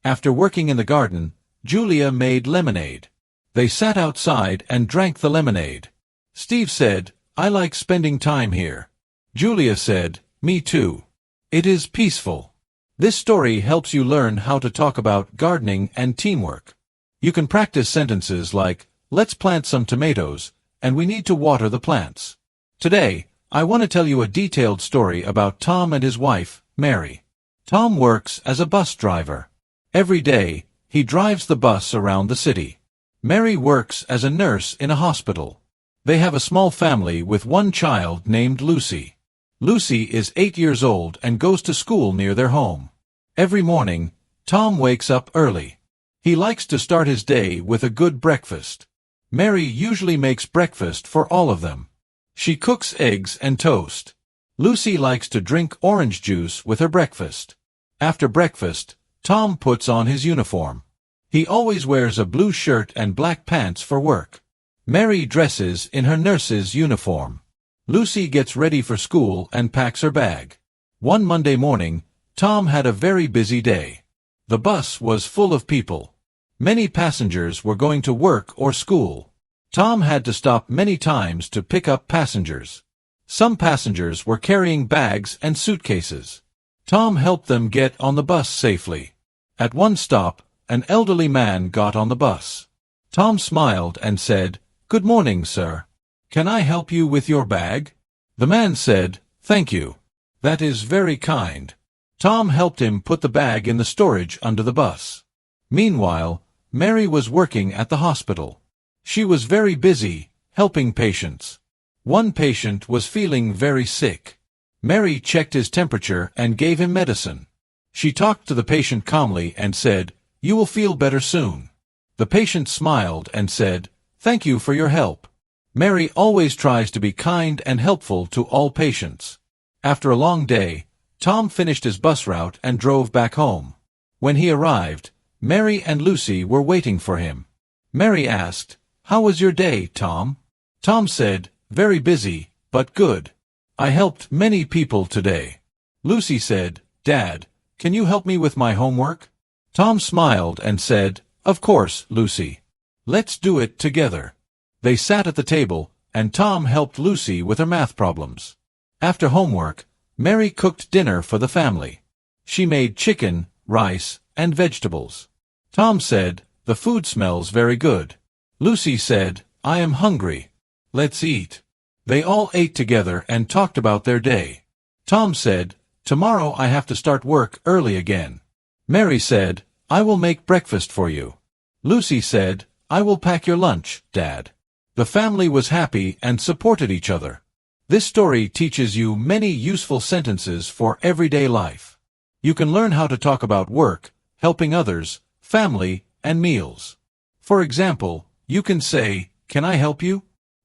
After working in the garden, Julia made lemonade. They sat outside and drank the lemonade. Steve said, "I like spending time here." Julia said, "Me too. It is peaceful." This story helps you learn how to talk about gardening and teamwork. You can practice sentences like, "Let's plant some tomatoes, and we need to water the plants." Today, I want to tell you a detailed story about Tom and his wife, Mary. Tom works as a bus driver. Every day, he drives the bus around the city. Mary works as a nurse in a hospital. They have a small family with one child named Lucy. Lucy is 8 years old and goes to school near their home. Every morning, Tom wakes up early. He likes to start his day with a good breakfast. Mary usually makes breakfast for all of them. She cooks eggs and toast. Lucy likes to drink orange juice with her breakfast. After breakfast, Tom puts on his uniform. He always wears a blue shirt and black pants for work. Mary dresses in her nurse's uniform. Lucy gets ready for school and packs her bag. One Monday morning, Tom had a very busy day. The bus was full of people. Many passengers were going to work or school. Tom had to stop many times to pick up passengers. Some passengers were carrying bags and suitcases. Tom helped them get on the bus safely. At one stop, an elderly man got on the bus. Tom smiled and said, "Good morning, sir. Can I help you with your bag?" The man said, "Thank you. That is very kind." Tom helped him put the bag in the storage under the bus. Meanwhile, Mary was working at the hospital. She was very busy, helping patients. One patient was feeling very sick. Mary checked his temperature and gave him medicine. She talked to the patient calmly and said, "You will feel better soon." The patient smiled and said, "Thank you for your help." Mary always tries to be kind and helpful to all patients. After a long day, Tom finished his bus route and drove back home. When he arrived, Mary and Lucy were waiting for him. Mary asked, "How was your day, Tom?" Tom said, "Very busy, but good. I helped many people today." Lucy said, "Dad, can you help me with my homework?" Tom smiled and said, "Of course, Lucy. Let's do it together." They sat at the table, and Tom helped Lucy with her math problems. After homework, Mary cooked dinner for the family. She made chicken, rice, and vegetables. Tom said, "The food smells very good." Lucy said, "I am hungry. Let's eat." They all ate together and talked about their day. Tom said, "Tomorrow I have to start work early again." Mary said, "I will make breakfast for you." Lucy said, "I will pack your lunch, Dad." The family was happy and supported each other. This story teaches you many useful sentences for everyday life. You can learn how to talk about work, helping others, family, and meals. For example, you can say, "Can I help you?"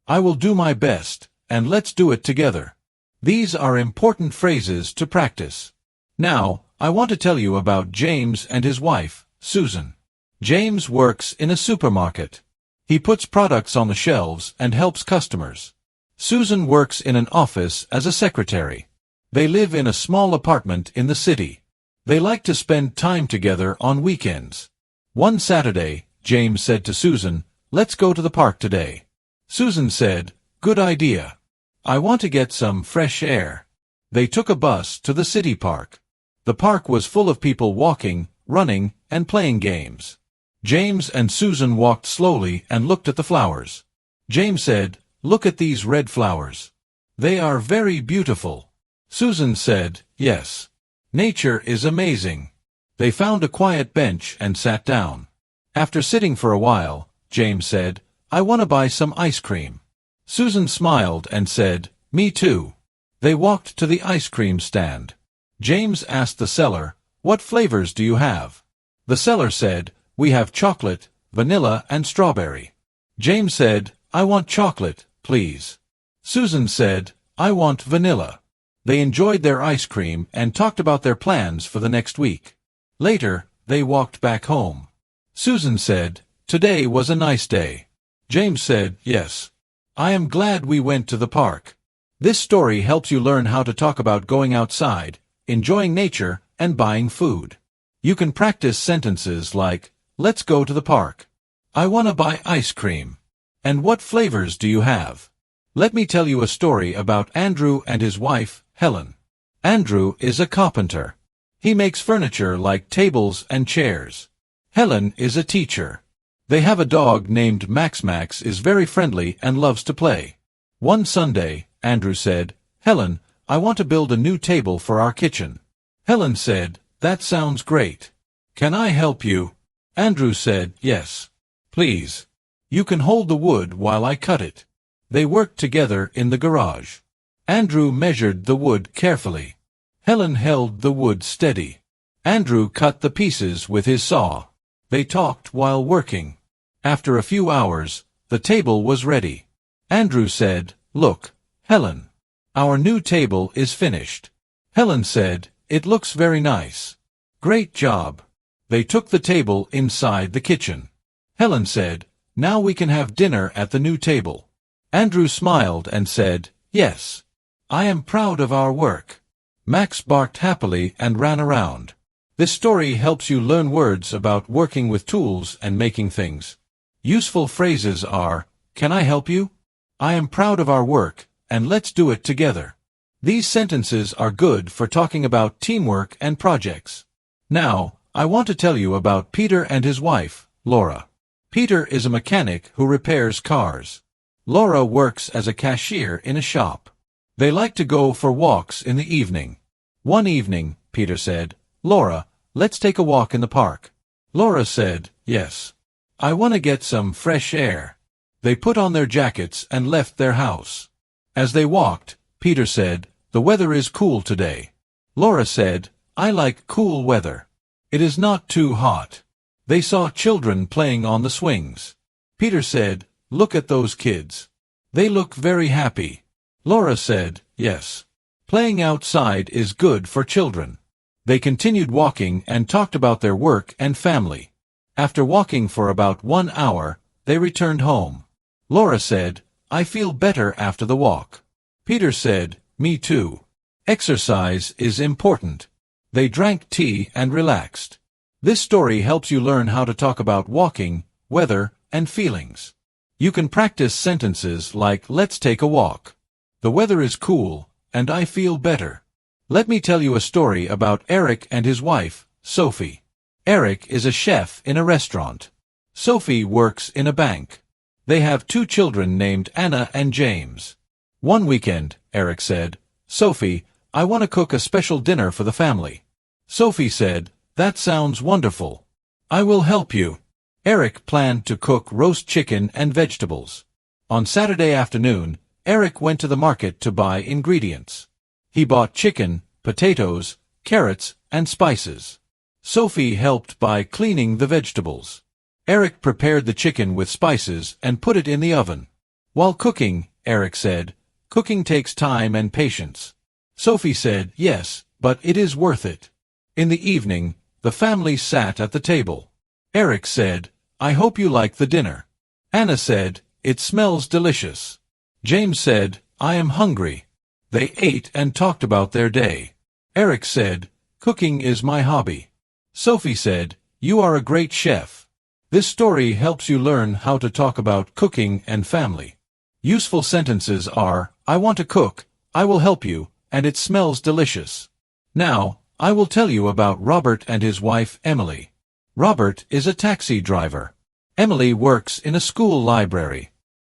"I will do my best," and "Let's do it together." These are important phrases to practice. Now, I want to tell you about James and his wife, Susan. James works in a supermarket. He puts products on the shelves and helps customers. Susan works in an office as a secretary. They live in a small apartment in the city. They like to spend time together on weekends. One Saturday, James said to Susan, "Let's go to the park today." Susan said, "Good idea. I want to get some fresh air." They took a bus to the city park. The park was full of people walking, running, and playing games. James and Susan walked slowly and looked at the flowers. James said, "Look at these red flowers. They are very beautiful." Susan said, "Yes. Nature is amazing." They found a quiet bench and sat down. After sitting for a while, James said, "I want to buy some ice cream." Susan smiled and said, "Me too." They walked to the ice cream stand. James asked the seller, "What flavors do you have?" The seller said, "We have chocolate, vanilla, and strawberry." James said, "I want chocolate, please." Susan said, "I want vanilla." They enjoyed their ice cream and talked about their plans for the next week. Later, they walked back home. Susan said, "Today was a nice day." James said, "Yes. I am glad we went to the park." This story helps you learn how to talk about going outside, enjoying nature, and buying food. You can practice sentences like, "Let's go to the park." "I want to buy ice cream." And "What flavors do you have?" Let me tell you a story about Andrew and his wife, Helen. Andrew is a carpenter. He makes furniture like tables and chairs. Helen is a teacher. They have a dog named Max. Max is very friendly and loves to play. One Sunday, Andrew said, "Helen, I want to build a new table for our kitchen." Helen said, "That sounds great. Can I help you?" Andrew said, "Yes. Please. You can hold the wood while I cut it." They worked together in the garage. Andrew measured the wood carefully. Helen held the wood steady. Andrew cut the pieces with his saw. They talked while working. After a few hours, the table was ready. Andrew said, "Look, Helen. Our new table is finished." Helen said, "It looks very nice. Great job." They took the table inside the kitchen. Helen said, "Now we can have dinner at the new table." Andrew smiled and said, "Yes. I am proud of our work." Max barked happily and ran around. This story helps you learn words about working with tools and making things. Useful phrases are, "Can I help you?" "I am proud of our work," and "Let's do it together." These sentences are good for talking about teamwork and projects. Now, I want to tell you about Peter and his wife, Laura. Peter is a mechanic who repairs cars. Laura works as a cashier in a shop. They like to go for walks in the evening. One evening, Peter said, "Laura, let's take a walk in the park." Laura said, "Yes. I want to get some fresh air." They put on their jackets and left their house. As they walked, Peter said, "The weather is cool today." Laura said, "I like cool weather. It is not too hot." They saw children playing on the swings. Peter said, "Look at those kids. They look very happy." Laura said, "Yes. Playing outside is good for children." They continued walking and talked about their work and family. After walking for about 1 hour, they returned home. Laura said, "I feel better after the walk." Peter said, "Me too. Exercise is important." They drank tea and relaxed. This story helps you learn how to talk about walking, weather, and feelings. You can practice sentences like, "Let's take a walk." "The weather is cool, and I feel better." Let me tell you a story about Eric and his wife, Sophie. Eric is a chef in a restaurant. Sophie works in a bank. They have 2 children named Anna and James. One weekend, Eric said, "Sophie, I want to cook a special dinner for the family." Sophie said, "That sounds wonderful. I will help you." Eric planned to cook roast chicken and vegetables. On Saturday afternoon, Eric went to the market to buy ingredients. He bought chicken, potatoes, carrots, and spices. Sophie helped by cleaning the vegetables. Eric prepared the chicken with spices and put it in the oven. While cooking, Eric said, "Cooking takes time and patience." Sophie said, "Yes, but it is worth it." In the evening, the family sat at the table. Eric said, "I hope you like the dinner." Anna said, "It smells delicious." James said, "I am hungry." They ate and talked about their day. Eric said, "Cooking is my hobby." Sophie said, "You are a great chef." This story helps you learn how to talk about cooking and family. Useful sentences are, I want to cook, I will help you, and it smells delicious. Now, I will tell you about Robert and his wife Emily. Robert is a taxi driver. Emily works in a school library.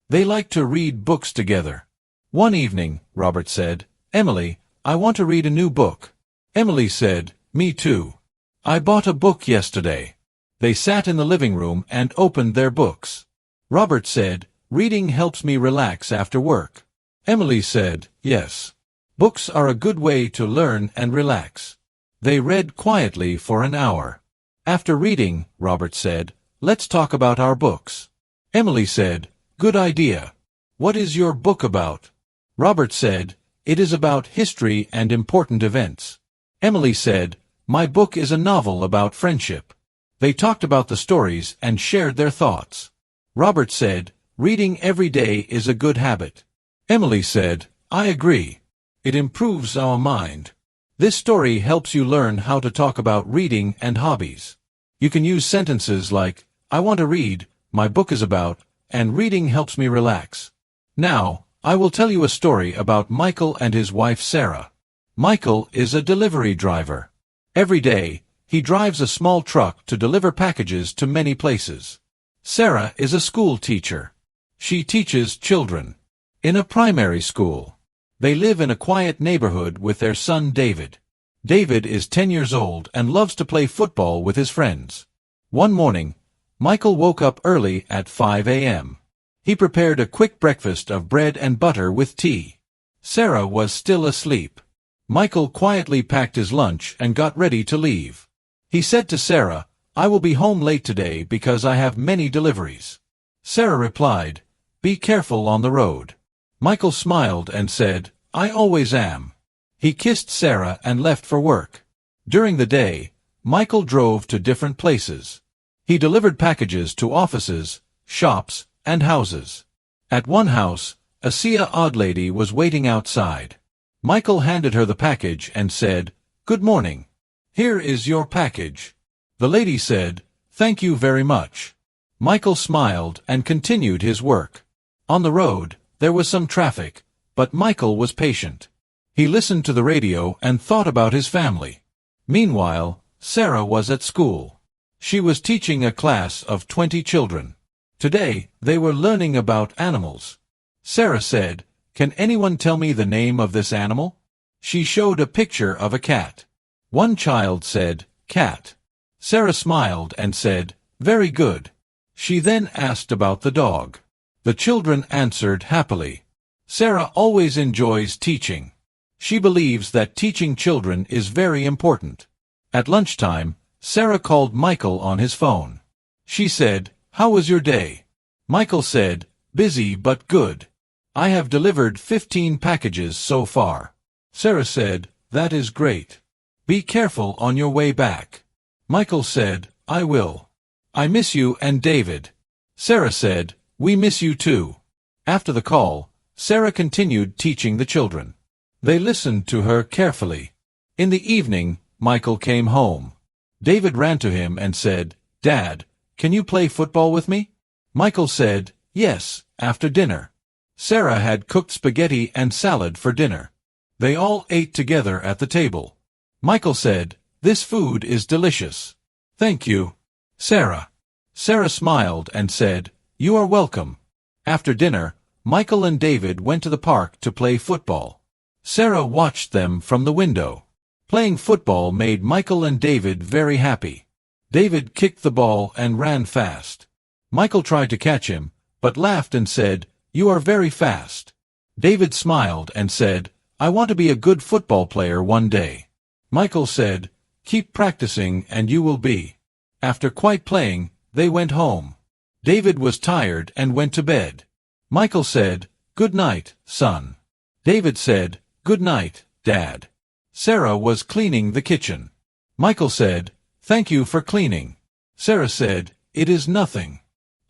They like to read books together. One evening, Robert said, "Emily, I want to read a new book." Emily said, "Me too. I bought a book yesterday." They sat in the living room and opened their books. Robert said, "Reading helps me relax after work." Emily said, "Yes. Books are a good way to learn and relax." They read quietly for an hour. After reading, Robert said, "Let's talk about our books." Emily said, "Good idea. What is your book about?" Robert said, "It is about history and important events." Emily said, "My book is a novel about friendship." They talked about the stories and shared their thoughts. Robert said, "Reading every day is a good habit." Emily said, "I agree. It improves our mind." This story helps you learn how to talk about reading and hobbies. You can use sentences like, I want to read, my book is about, and reading helps me relax. Now, I will tell you a story about Michael and his wife Sarah. Michael is a delivery driver. Every day, he drives a small truck to deliver packages to many places. Sarah is a school teacher. She teaches children in a primary school. They live in a quiet neighborhood with their son David. David is 10 years old and loves to play football with his friends. One morning, Michael woke up early at 5 a.m. He prepared a quick breakfast of bread and butter with tea. Sarah was still asleep. Michael quietly packed his lunch and got ready to leave. He said to Sarah, "I will be home late today because I have many deliveries." Sarah replied, "Be careful on the road." Michael smiled and said, "I always am." He kissed Sarah and left for work. During the day, Michael drove to different places. He delivered packages to offices, shops, and houses. At one house, a odd lady was waiting outside. Michael handed her the package and said, "Good morning. Here is your package." The lady said, "Thank you very much." Michael smiled and continued his work. On the road, there was some traffic, but Michael was patient. He listened to the radio and thought about his family. Meanwhile, Sarah was at school. She was teaching a class of 20 children. Today, they were learning about animals. Sarah said, "Can anyone tell me the name of this animal?" She showed a picture of a cat. One child said, "Cat." Sarah smiled and said, "Very good." She then asked about the dog. The children answered happily. Sarah always enjoys teaching. She believes that teaching children is very important. At lunchtime, Sarah called Michael on his phone. She said, "How was your day?" Michael said, "Busy but good. I have delivered 15 packages so far." Sarah said, "That is great. Be careful on your way back." Michael said, "I will. I miss you and David." Sarah said, "We miss you too." After the call, Sarah continued teaching the children. They listened to her carefully. In the evening, Michael came home. David ran to him and said, "Dad, can you play football with me?" Michael said, "Yes, after dinner." Sarah had cooked spaghetti and salad for dinner. They all ate together at the table. Michael said, "This food is delicious." "Thank you, Sarah." Sarah smiled and said, "You are welcome." After dinner, Michael and David went to the park to play football. Sarah watched them from the window. Playing football made Michael and David very happy. David kicked the ball and ran fast. Michael tried to catch him, but laughed and said, "You are very fast." David smiled and said, "I want to be a good football player one day." Michael said, "Keep practicing and you will be." After quite playing, they went home. David was tired and went to bed. Michael said, "Good night, son." David said, "Good night, Dad." Sarah was cleaning the kitchen. Michael said, "Thank you for cleaning." Sarah said, "It is nothing.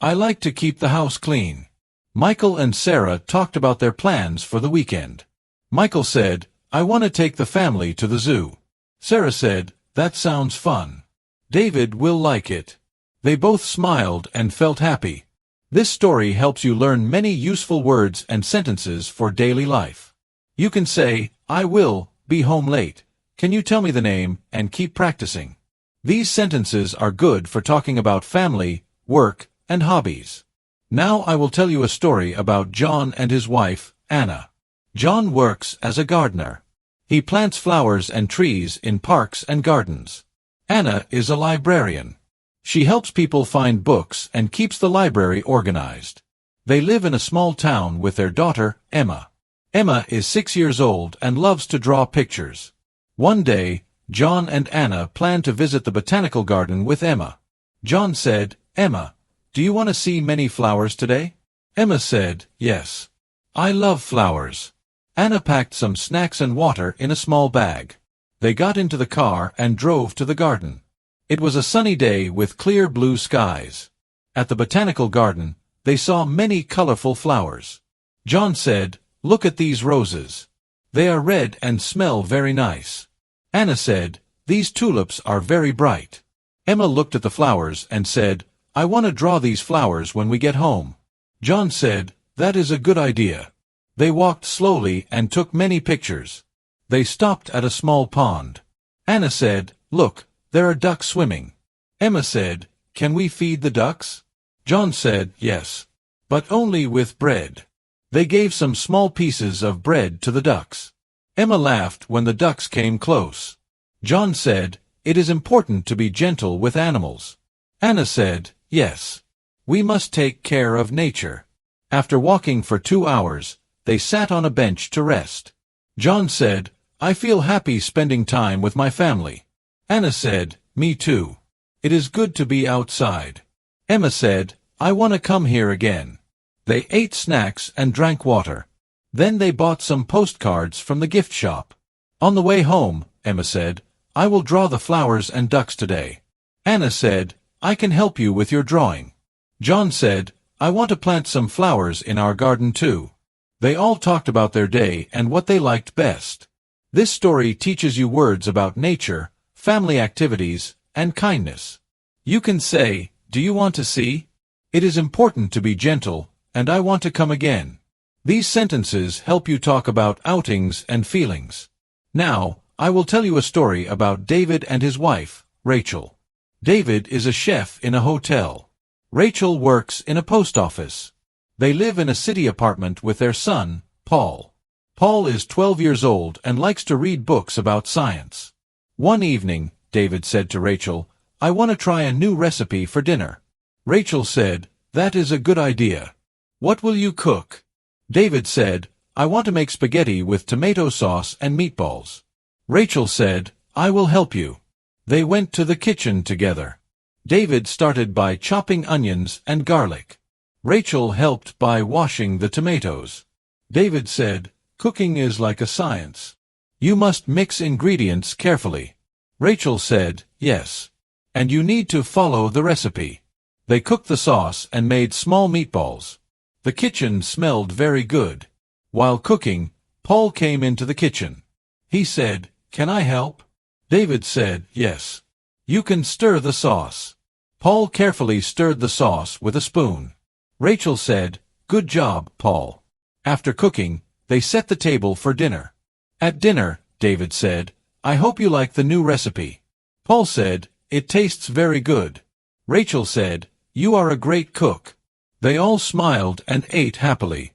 I like to keep the house clean." Michael and Sarah talked about their plans for the weekend. Michael said, "I want to take the family to the zoo." Sarah said, "That sounds fun. David will like it." They both smiled and felt happy. This story helps you learn many useful words and sentences for daily life. You can say, "I will be home late. Can you tell me the name?" and keep practicing. These sentences are good for talking about family, work, and hobbies. Now I will tell you a story about John and his wife, Anna. John works as a gardener. He plants flowers and trees in parks and gardens. Anna is a librarian. She helps people find books and keeps the library organized. They live in a small town with their daughter, Emma. Emma is 6 years old and loves to draw pictures. One day, John and Anna planned to visit the botanical garden with Emma. John said, "Emma, do you want to see many flowers today?" Emma said, "Yes. I love flowers." Anna packed some snacks and water in a small bag. They got into the car and drove to the garden. It was a sunny day with clear blue skies. At the botanical garden, they saw many colorful flowers. John said, "Look at these roses. They are red and smell very nice." Anna said, "These tulips are very bright." Emma looked at the flowers and said, "I want to draw these flowers when we get home." John said, "That is a good idea." They walked slowly and took many pictures. They stopped at a small pond. Anna said, "Look, there are ducks swimming." Emma said, "Can we feed the ducks?" John said, "Yes, but only with bread." They gave some small pieces of bread to the ducks. Emma laughed when the ducks came close. John said, "It is important to be gentle with animals." Anna said, "Yes. We must take care of nature." After walking for 2 hours, they sat on a bench to rest. John said, "I feel happy spending time with my family." Anna said, "Me too. It is good to be outside." Emma said, "I want to come here again." They ate snacks and drank water. Then they bought some postcards from the gift shop. On the way home, Emma said, "I will draw the flowers and ducks today." Anna said, "I can help you with your drawing." John said, "I want to plant some flowers in our garden too." They all talked about their day and what they liked best. This story teaches you words about nature, family activities, and kindness. You can say, "Do you want to see?" "It is important to be gentle," and "I want to come again." These sentences help you talk about outings and feelings. Now, I will tell you a story about David and his wife, Rachel. David is a chef in a hotel. Rachel works in a post office. They live in a city apartment with their son, Paul. Paul is 12 years old and likes to read books about science. One evening, David said to Rachel, "I want to try a new recipe for dinner." Rachel said, "That is a good idea. What will you cook?" David said, "I want to make spaghetti with tomato sauce and meatballs." Rachel said, "I will help you." They went to the kitchen together. David started by chopping onions and garlic. Rachel helped by washing the tomatoes. David said, "Cooking is like a science. You must mix ingredients carefully." Rachel said, "Yes. And you need to follow the recipe." They cooked the sauce and made small meatballs. The kitchen smelled very good. While cooking, Paul came into the kitchen. He said, "Can I help?" David said, "Yes. You can stir the sauce." Paul carefully stirred the sauce with a spoon. Rachel said, "Good job, Paul." After cooking, they set the table for dinner. At dinner, David said, "I hope you like the new recipe." Paul said, "It tastes very good." Rachel said, "You are a great cook." They all smiled and ate happily.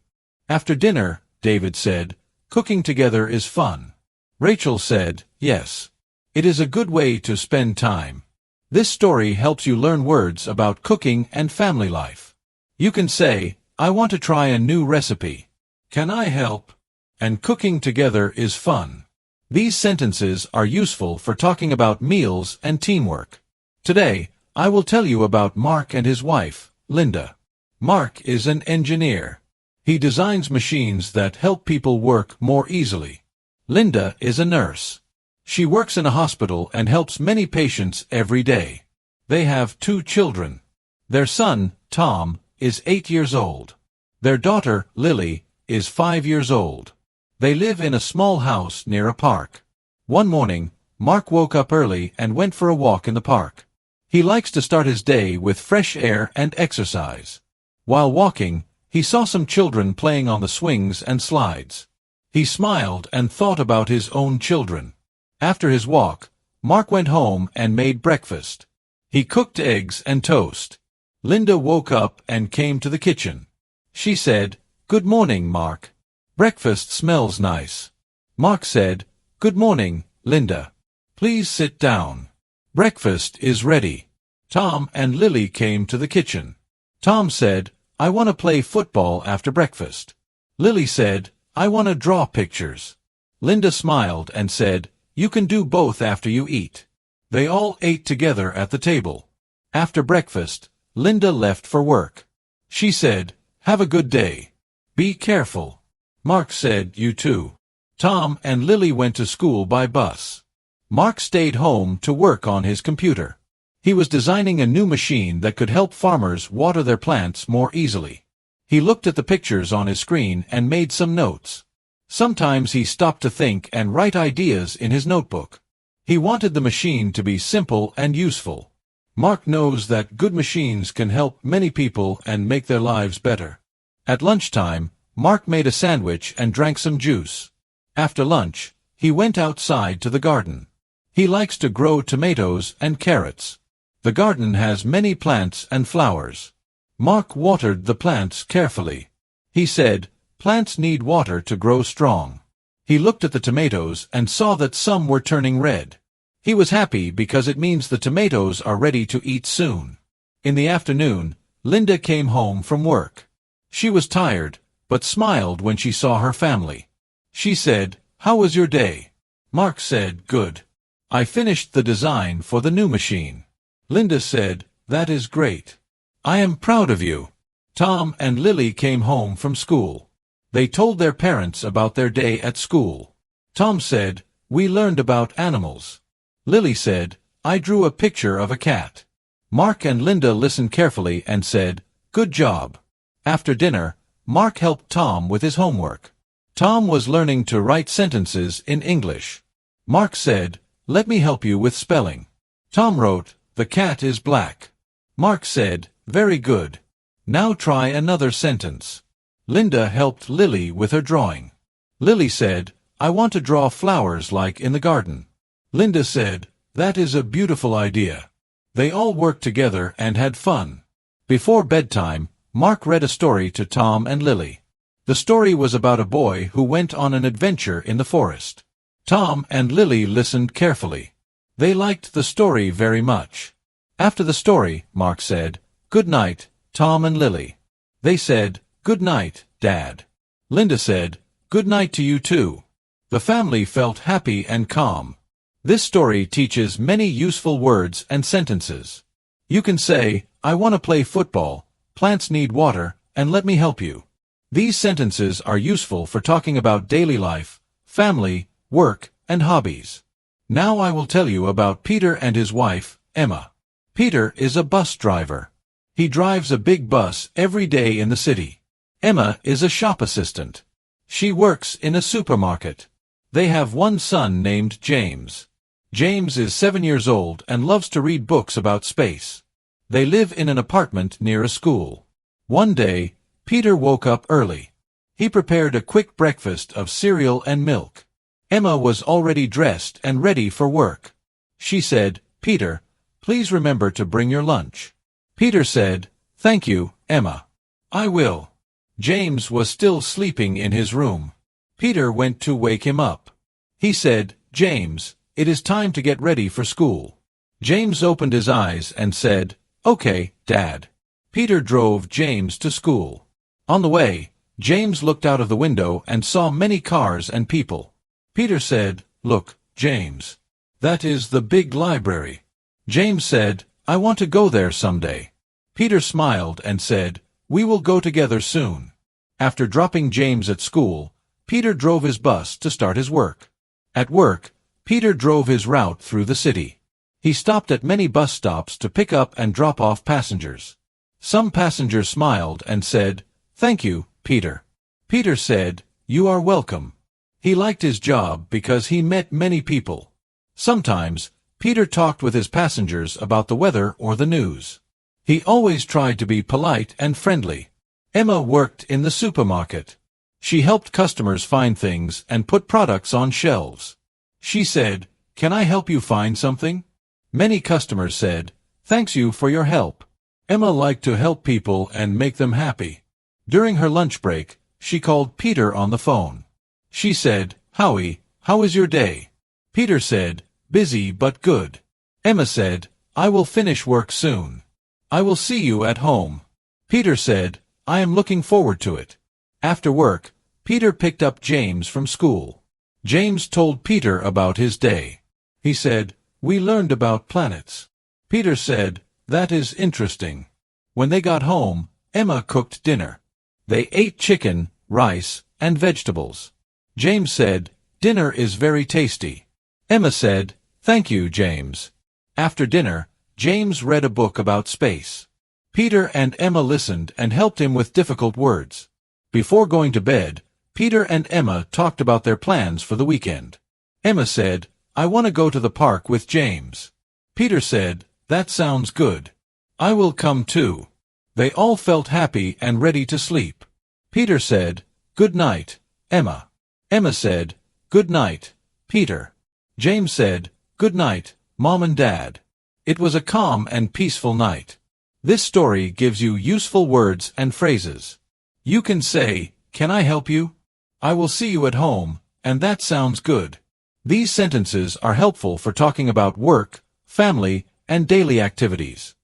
After dinner, David said, "Cooking together is fun." Rachel said, "Yes. It is a good way to spend time." This story helps you learn words about cooking and family life. You can say, "I want to try a new recipe. Can I help?" And cooking together is fun. These sentences are useful for talking about meals and teamwork. Today, I will tell you about Mark and his wife, Linda. Mark is an engineer. He designs machines that help people work more easily. Linda is a nurse. She works in a hospital and helps many patients every day. They have 2 children. Their son, Tom, is 8 years old. Their daughter, Lily, is 5 years old. They live in a small house near a park. One morning, Mark woke up early and went for a walk in the park. He likes to start his day with fresh air and exercise. While walking, he saw some children playing on the swings and slides. He smiled and thought about his own children. After his walk, Mark went home and made breakfast. He cooked eggs and toast. Linda woke up and came to the kitchen. She said, "Good morning, Mark. Breakfast smells nice." Mark said, "Good morning, Linda. Please sit down. Breakfast is ready." Tom and Lily came to the kitchen. Tom said, "I want to play football after breakfast." Lily said, "I want to draw pictures." Linda smiled and said, "You can do both after you eat." They all ate together at the table. After breakfast, Linda left for work. She said, "Have a good day. Be careful." Mark said, "You too." Tom and Lily went to school by bus. Mark stayed home to work on his computer. He was designing a new machine that could help farmers water their plants more easily. He looked at the pictures on his screen and made some notes. Sometimes he stopped to think and write ideas in his notebook. He wanted the machine to be simple and useful. Mark knows that good machines can help many people and make their lives better. At lunchtime, Mark made a sandwich and drank some juice. After lunch, he went outside to the garden. He likes to grow tomatoes and carrots. The garden has many plants and flowers. Mark watered the plants carefully. He said, "Plants need water to grow strong." He looked at the tomatoes and saw that some were turning red. He was happy because it means the tomatoes are ready to eat soon. In the afternoon, Linda came home from work. She was tired, but smiled when she saw her family. She said, "How was your day?" Mark said, "Good. I finished the design for the new machine." Linda said, "That is great. I am proud of you." Tom and Lily came home from school. They told their parents about their day at school. Tom said, "We learned about animals." Lily said, "I drew a picture of a cat." Mark and Linda listened carefully and said, "Good job." After dinner, Mark helped Tom with his homework. Tom was learning to write sentences in English. Mark said, "Let me help you with spelling." Tom wrote, "The cat is black." Mark said, "Very good. Now try another sentence." Linda helped Lily with her drawing. Lily said, "I want to draw flowers like in the garden." Linda said, "That is a beautiful idea." They all worked together and had fun. Before bedtime, Mark read a story to Tom and Lily. The story was about a boy who went on an adventure in the forest. Tom and Lily listened carefully. They liked the story very much. After the story, Mark said, "Good night, Tom and Lily." They said, "Good night, Dad." Linda said, "Good night to you too." The family felt happy and calm. This story teaches many useful words and sentences. You can say, "I want to play football, plants need water, and let me help you." These sentences are useful for talking about daily life, family, work, and hobbies. Now I will tell you about Peter and his wife, Emma. Peter is a bus driver. He drives a big bus every day in the city. Emma is a shop assistant. She works in a supermarket. They have one son named James. James is 7 years old and loves to read books about space. They live in an apartment near a school. One day, Peter woke up early. He prepared a quick breakfast of cereal and milk. Emma was already dressed and ready for work. She said, "Peter, please remember to bring your lunch." Peter said, "Thank you, Emma. I will." James was still sleeping in his room. Peter went to wake him up. He said, "James, it is time to get ready for school." James opened his eyes and said, "Okay, Dad." Peter drove James to school. On the way, James looked out of the window and saw many cars and people. Peter said, "Look, James. That is the big library." James said, "I want to go there someday." Peter smiled and said, "We will go together soon." After dropping James at school, Peter drove his bus to start his work. At work, Peter drove his route through the city. He stopped at many bus stops to pick up and drop off passengers. Some passengers smiled and said, "Thank you, Peter." Peter said, "You are welcome." He liked his job because he met many people. Sometimes, Peter talked with his passengers about the weather or the news. He always tried to be polite and friendly. Emma worked in the supermarket. She helped customers find things and put products on shelves. She said, "Can I help you find something?" Many customers said, "Thanks you for your help." Emma liked to help people and make them happy. During her lunch break, she called Peter on the phone. She said, "Howie, how is your day?" Peter said, "Busy but good." Emma said, "I will finish work soon. I will see you at home." Peter said, "I am looking forward to it." After work, Peter picked up James from school. James told Peter about his day. He said, "We learned about planets." Peter said, "That is interesting." When they got home, Emma cooked dinner. They ate chicken, rice, and vegetables. James said, "Dinner is very tasty." Emma said, "Thank you, James." After dinner, James read a book about space. Peter and Emma listened and helped him with difficult words. Before going to bed, Peter and Emma talked about their plans for the weekend. Emma said, "I want to go to the park with James." Peter said, "That sounds good. I will come too." They all felt happy and ready to sleep. Peter said, "Good night, Emma." Emma said, "Good night, Peter." James said, "Good night, Mom and Dad." It was a calm and peaceful night. This story gives you useful words and phrases. You can say, "Can I help you?" "I will see you at home," and "That sounds good." These sentences are helpful for talking about work, family, and daily activities.